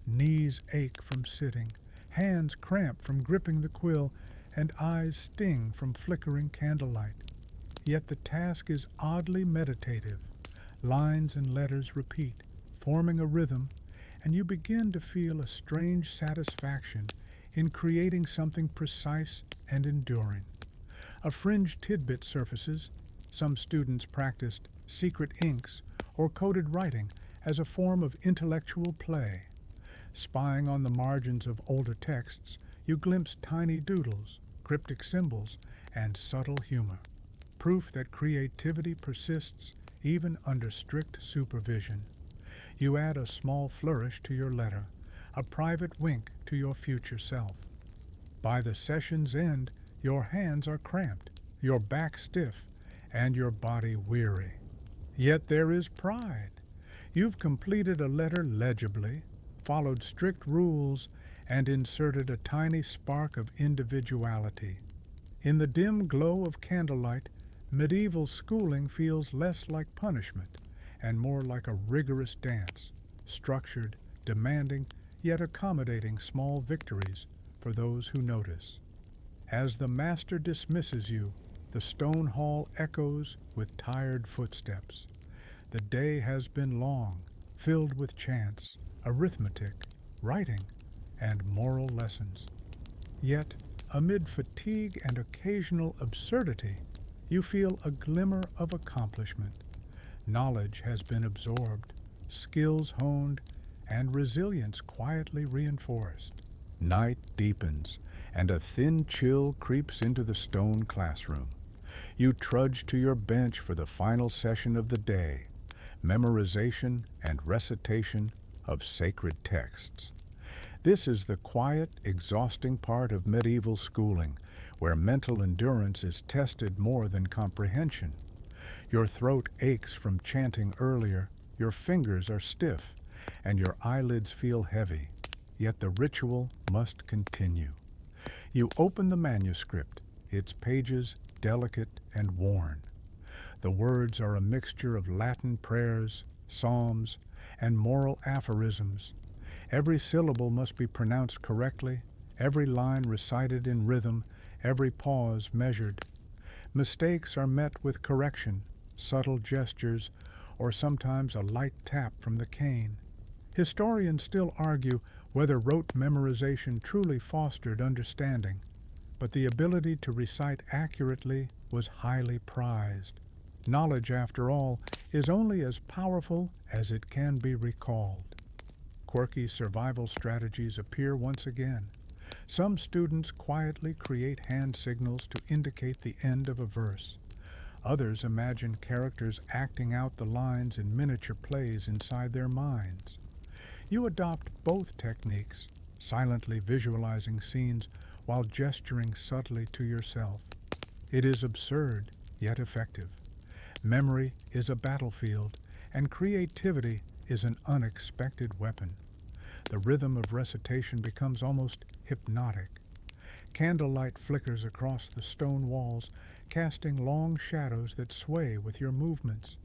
Speaker 1: Knees ache from sitting, hands cramp from gripping the quill, and eyes sting from flickering candlelight. Yet the task is oddly meditative. Lines and letters repeat, forming a rhythm, and you begin to feel a strange satisfaction in creating something precise and enduring. A fringe tidbit surfaces. Some students practiced secret inks or coded writing as a form of intellectual play. Spying on the margins of older texts, you glimpse tiny doodles, cryptic symbols, and subtle humor. Proof that creativity persists even under strict supervision. You add a small flourish to your letter, a private wink to your future self. By the session's end, your hands are cramped, your back stiff, and your body weary. Yet there is pride. You've completed a letter legibly, followed strict rules, and inserted a tiny spark of individuality. In the dim glow of candlelight, medieval schooling feels less like punishment and more like a rigorous dance, structured, demanding, yet accommodating small victories for those who notice. As the master dismisses you, the stone hall echoes with tired footsteps. The day has been long, filled with chants, arithmetic, writing, and moral lessons. Yet, amid fatigue and occasional absurdity, You feel a glimmer of accomplishment. Knowledge has been absorbed, skills honed, and resilience quietly reinforced. Night deepens, and a thin chill creeps into the stone classroom. You trudge to your bench for the final session of the day, memorization and recitation of sacred texts. This is the quiet, exhausting part of medieval schooling, where mental endurance is tested more than comprehension. Your throat aches from chanting earlier, your fingers are stiff, and your eyelids feel heavy, yet the ritual must continue. You open the manuscript, its pages delicate and worn. The words are a mixture of Latin prayers, psalms, and moral aphorisms. Every syllable must be pronounced correctly, every line recited in rhythm, every pause measured. Mistakes are met with correction, subtle gestures, or sometimes a light tap from the cane. Historians still argue whether rote memorization truly fostered understanding, but the ability to recite accurately was highly prized. Knowledge, after all, is only as powerful as it can be recalled. Quirky survival strategies appear once again. Some students quietly create hand signals to indicate the end of a verse. Others imagine characters acting out the lines in miniature plays inside their minds. You adopt both techniques, silently visualizing scenes while gesturing subtly to yourself. It is absurd, yet effective. Memory is a battlefield, and creativity is an unexpected weapon. The rhythm of recitation becomes almost hypnotic. Candlelight flickers across the stone walls, casting long shadows that sway with your movements.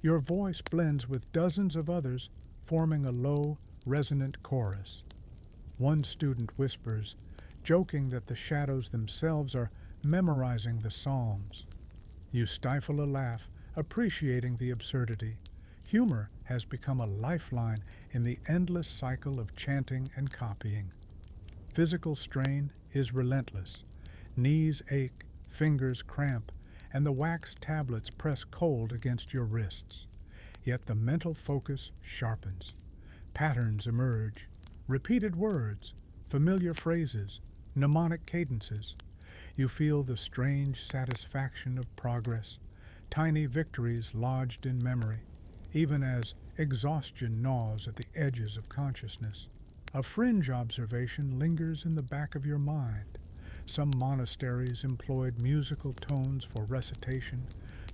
Speaker 1: Your voice blends with dozens of others, forming a low, resonant chorus. One student whispers, joking that the shadows themselves are memorizing the Psalms. You stifle a laugh, appreciating the absurdity. Humor has become a lifeline in the endless cycle of chanting and copying. Physical strain is relentless. Knees ache, fingers cramp, and the wax tablets press cold against your wrists. Yet the mental focus sharpens. Patterns emerge, repeated words, familiar phrases, mnemonic cadences. You feel the strange satisfaction of progress, tiny victories lodged in memory, even as exhaustion gnaws at the edges of consciousness. A fringe observation lingers in the back of your mind. Some monasteries employed musical tones for recitation,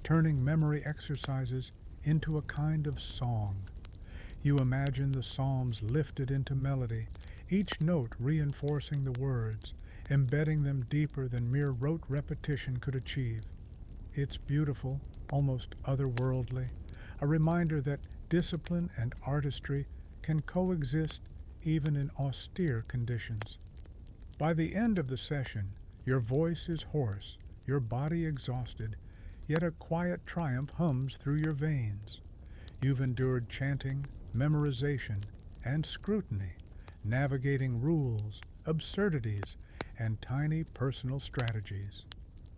Speaker 1: turning memory exercises into a kind of song. You imagine the psalms lifted into melody, each note reinforcing the words, embedding them deeper than mere rote repetition could achieve. It's beautiful, almost otherworldly, a reminder that discipline and artistry can coexist even in austere conditions. By the end of the session, your voice is hoarse, your body exhausted, yet a quiet triumph hums through your veins. You've endured chanting, memorization, and scrutiny, navigating rules, absurdities, and tiny personal strategies.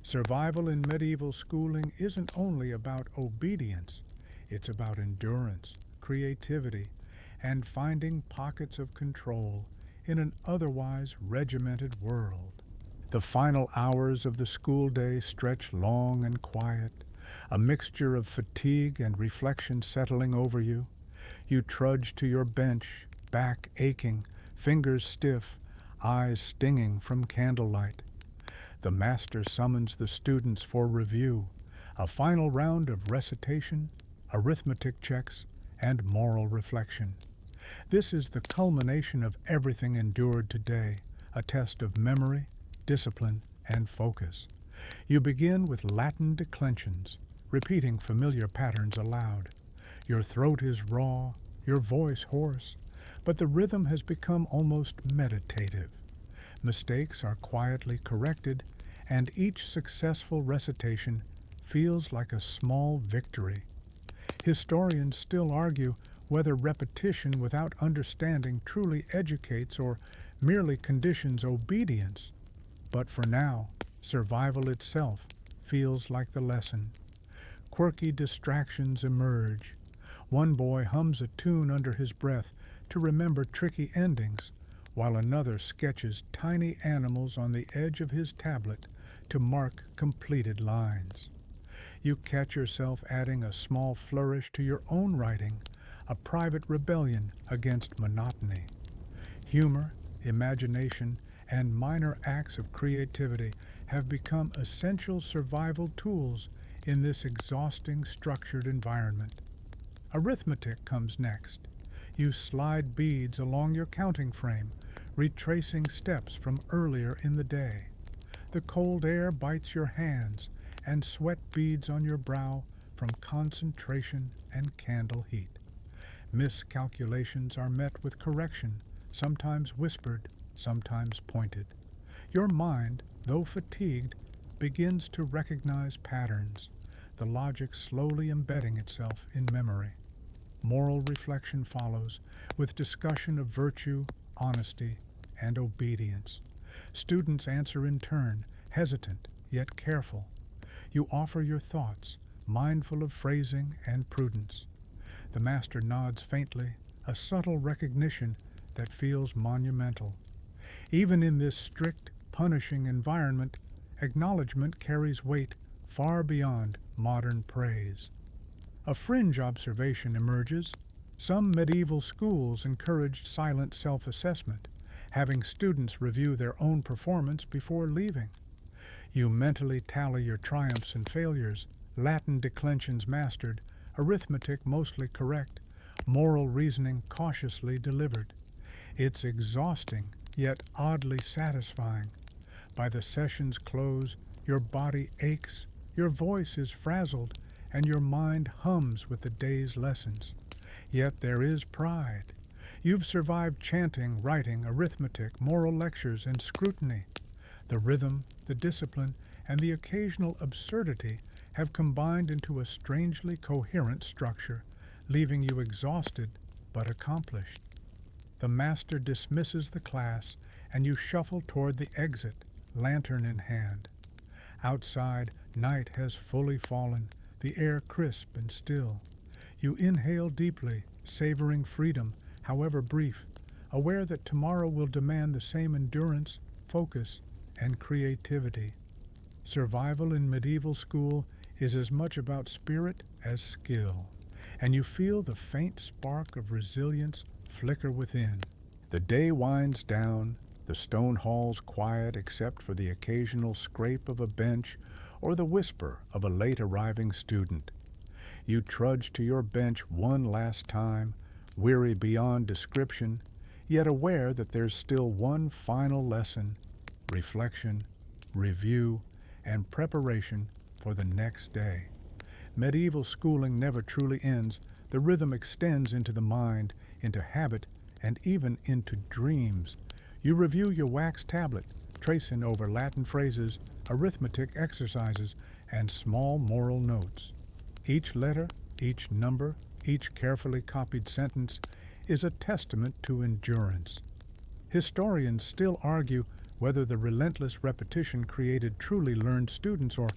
Speaker 1: Survival in medieval schooling isn't only about obedience, it's about endurance, creativity, and finding pockets of control in an otherwise regimented world. The final hours of the school day stretch long and quiet, a mixture of fatigue and reflection settling over you. You trudge to your bench, back aching, fingers stiff, eyes stinging from candlelight. The master summons the students for review, a final round of recitation, arithmetic checks, and moral reflection. This is the culmination of everything endured today, a test of memory, discipline, and focus. You begin with Latin declensions, repeating familiar patterns aloud. Your throat is raw, your voice hoarse, but the rhythm has become almost meditative. Mistakes are quietly corrected, and each successful recitation feels like a small victory. Historians still argue whether repetition without understanding truly educates or merely conditions obedience. But for now, survival itself feels like the lesson. Quirky distractions emerge. One boy hums a tune under his breath to remember tricky endings, while another sketches tiny animals on the edge of his tablet to mark completed lines. You catch yourself adding a small flourish to your own writing, a private rebellion against monotony. Humor, imagination, and minor acts of creativity have become essential survival tools in this exhausting structured environment. Arithmetic comes next. You slide beads along your counting frame, retracing steps from earlier in the day. The cold air bites your hands, and sweat beads on your brow from concentration and candle heat. Miscalculations are met with correction, sometimes whispered, sometimes pointed. Your mind, though fatigued, begins to recognize patterns, the logic slowly embedding itself in memory. Moral reflection follows, with discussion of virtue, honesty, and obedience. Students answer in turn, hesitant yet careful. You offer your thoughts, mindful of phrasing and prudence. The master nods faintly, a subtle recognition that feels monumental. Even in this strict, punishing environment, acknowledgement carries weight far beyond modern praise. A fringe observation emerges. Some medieval schools encouraged silent self-assessment, having students review their own performance before leaving. You mentally tally your triumphs and failures, Latin declensions mastered, arithmetic mostly correct, moral reasoning cautiously delivered. It's exhausting, yet oddly satisfying. By the session's close, your body aches, your voice is frazzled, and your mind hums with the day's lessons. Yet there is pride. You've survived chanting, writing, arithmetic, moral lectures, and scrutiny. The rhythm, the discipline, and the occasional absurdity have combined into a strangely coherent structure, leaving you exhausted but accomplished. The master dismisses the class, and you shuffle toward the exit, lantern in hand. Outside, night has fully fallen, the air crisp and still. You inhale deeply, savoring freedom, however brief, aware that tomorrow will demand the same endurance, focus, and creativity. Survival in medieval school is as much about spirit as skill, and you feel the faint spark of resilience flicker within. The day winds down, the stone halls quiet except for the occasional scrape of a bench or the whisper of a late arriving student. You trudge to your bench one last time, weary beyond description, yet aware that there's still one final lesson, reflection, review, and preparation for the next day. Medieval schooling never truly ends. The rhythm extends into the mind, into habit, and even into dreams. You review your wax tablet, tracing over Latin phrases, arithmetic exercises, and small moral notes. Each letter, each number, each carefully copied sentence is a testament to endurance. Historians still argue whether the relentless repetition created truly learned students or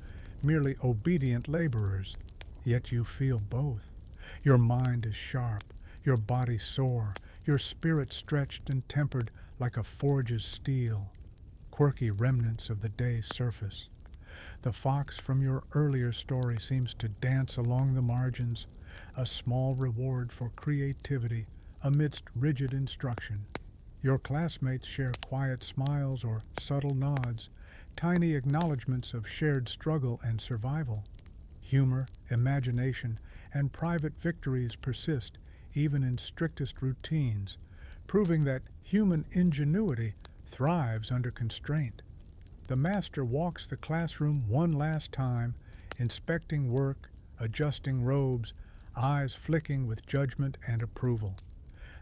Speaker 1: merely obedient laborers. Yet you feel both. Your mind is sharp, your body sore, your spirit stretched and tempered like a forge's steel. Quirky remnants of the day surface. The fox from your earlier story seems to dance along the margins, a small reward for creativity amidst rigid instruction. Your classmates share quiet smiles or subtle nods, tiny acknowledgments of shared struggle and survival. Humor, imagination, and private victories persist even in strictest routines, proving that human ingenuity thrives under constraint. The master walks the classroom one last time, inspecting work, adjusting robes, eyes flicking with judgment and approval.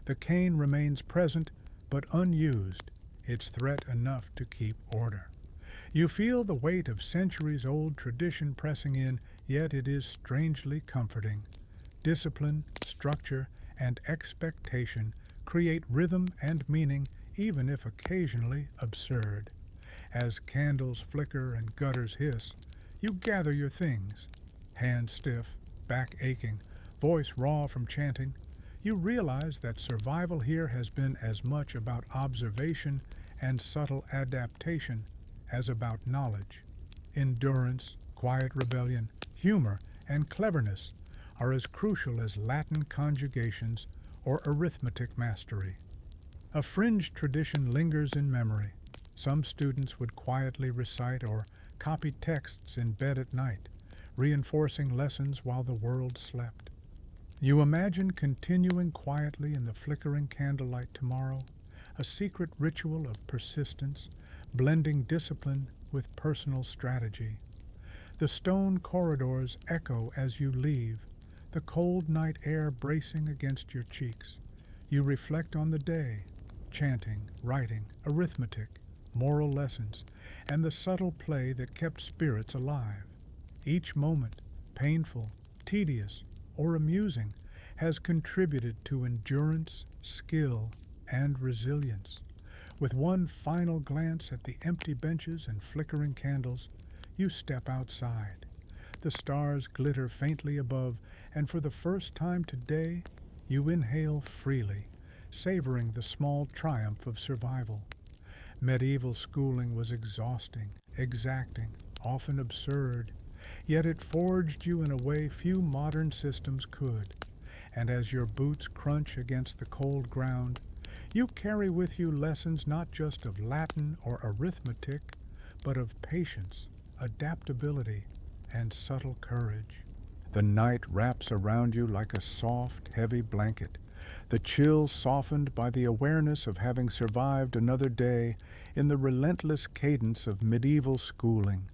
Speaker 1: The cane remains present but unused, its threat enough to keep order. You feel the weight of centuries-old tradition pressing in, yet it is strangely comforting. Discipline, structure, and expectation create rhythm and meaning, even if occasionally absurd. As candles flicker and gutters hiss, You gather your things, hands stiff, back aching, voice raw from chanting. You realize that survival here has been as much about observation and subtle adaptation as about knowledge. Endurance, quiet rebellion, humor, and cleverness are as crucial as Latin conjugations or arithmetic mastery. A fringe tradition lingers in memory. Some students would quietly recite or copy texts in bed at night, reinforcing lessons while the world slept. You imagine continuing quietly in the flickering candlelight tomorrow, a secret ritual of persistence, blending discipline with personal strategy. The stone corridors echo as you leave, the cold night air bracing against your cheeks. You reflect on the day, chanting, writing, arithmetic, moral lessons, and the subtle play that kept spirits alive. Each moment, painful, tedious, or amusing, has contributed to endurance, skill, and resilience. With one final glance at the empty benches and flickering candles, you step outside. The stars glitter faintly above, and for the first time today, you inhale freely, savoring the small triumph of survival. Medieval schooling was exhausting, exacting, often absurd, yet it forged you in a way few modern systems could. And as your boots crunch against the cold ground, you carry with you lessons not just of Latin or arithmetic, but of patience, adaptability, and subtle courage. The night wraps around you like a soft, heavy blanket, the chill softened by the awareness of having survived another day in the relentless cadence of medieval schooling.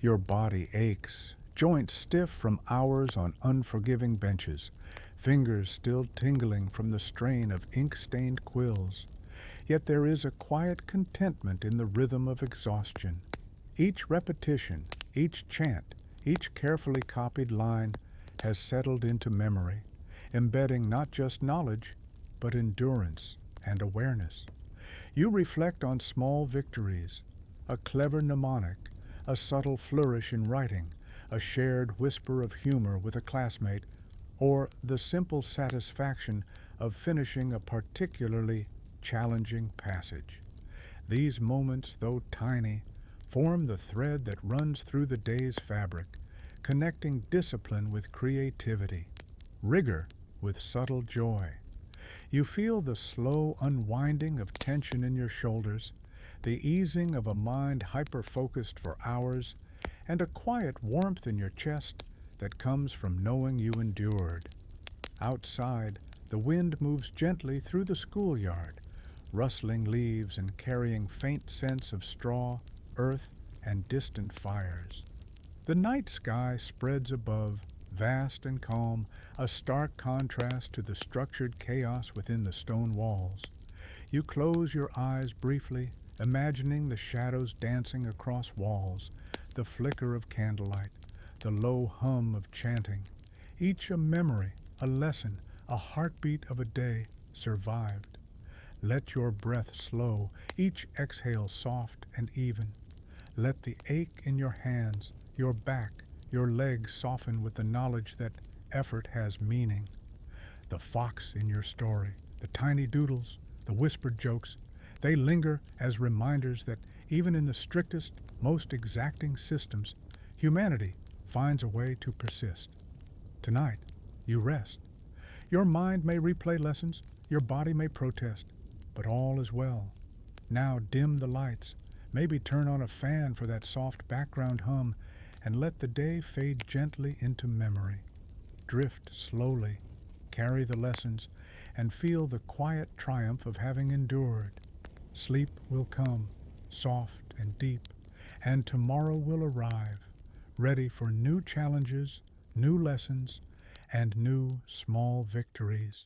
Speaker 1: Your body aches, joints stiff from hours on unforgiving benches, fingers still tingling from the strain of ink-stained quills. Yet there is a quiet contentment in the rhythm of exhaustion. Each repetition, each chant, each carefully copied line has settled into memory, embedding not just knowledge, but endurance and awareness. You reflect on small victories, a clever mnemonic, a subtle flourish in writing, a shared whisper of humor with a classmate, or the simple satisfaction of finishing a particularly challenging passage. These moments, though tiny, form the thread that runs through the day's fabric, connecting discipline with creativity, rigor with subtle joy. You feel the slow unwinding of tension in your shoulders, the easing of a mind hyper-focused for hours, and a quiet warmth in your chest that comes from knowing you endured. Outside, the wind moves gently through the schoolyard, rustling leaves and carrying faint scents of straw, earth, and distant fires. The night sky spreads above, vast and calm, a stark contrast to the structured chaos within the stone walls. You close your eyes briefly, imagining the shadows dancing across walls, the flicker of candlelight, the low hum of chanting, each a memory, a lesson, a heartbeat of a day survived. Let your breath slow, each exhale soft and even. Let the ache in your hands, your back, your legs soften with the knowledge that effort has meaning. The fox in your story, the tiny doodles, the whispered jokes, they linger as reminders that even in the strictest, most exacting systems, humanity finds a way to persist. Tonight, you rest. Your mind may replay lessons, your body may protest, but all is well. Now dim the lights, maybe turn on a fan for that soft background hum, and let the day fade gently into memory. Drift slowly, carry the lessons, and feel the quiet triumph of having endured. Sleep will come, soft and deep, and tomorrow will arrive, ready for new challenges, new lessons, and new small victories.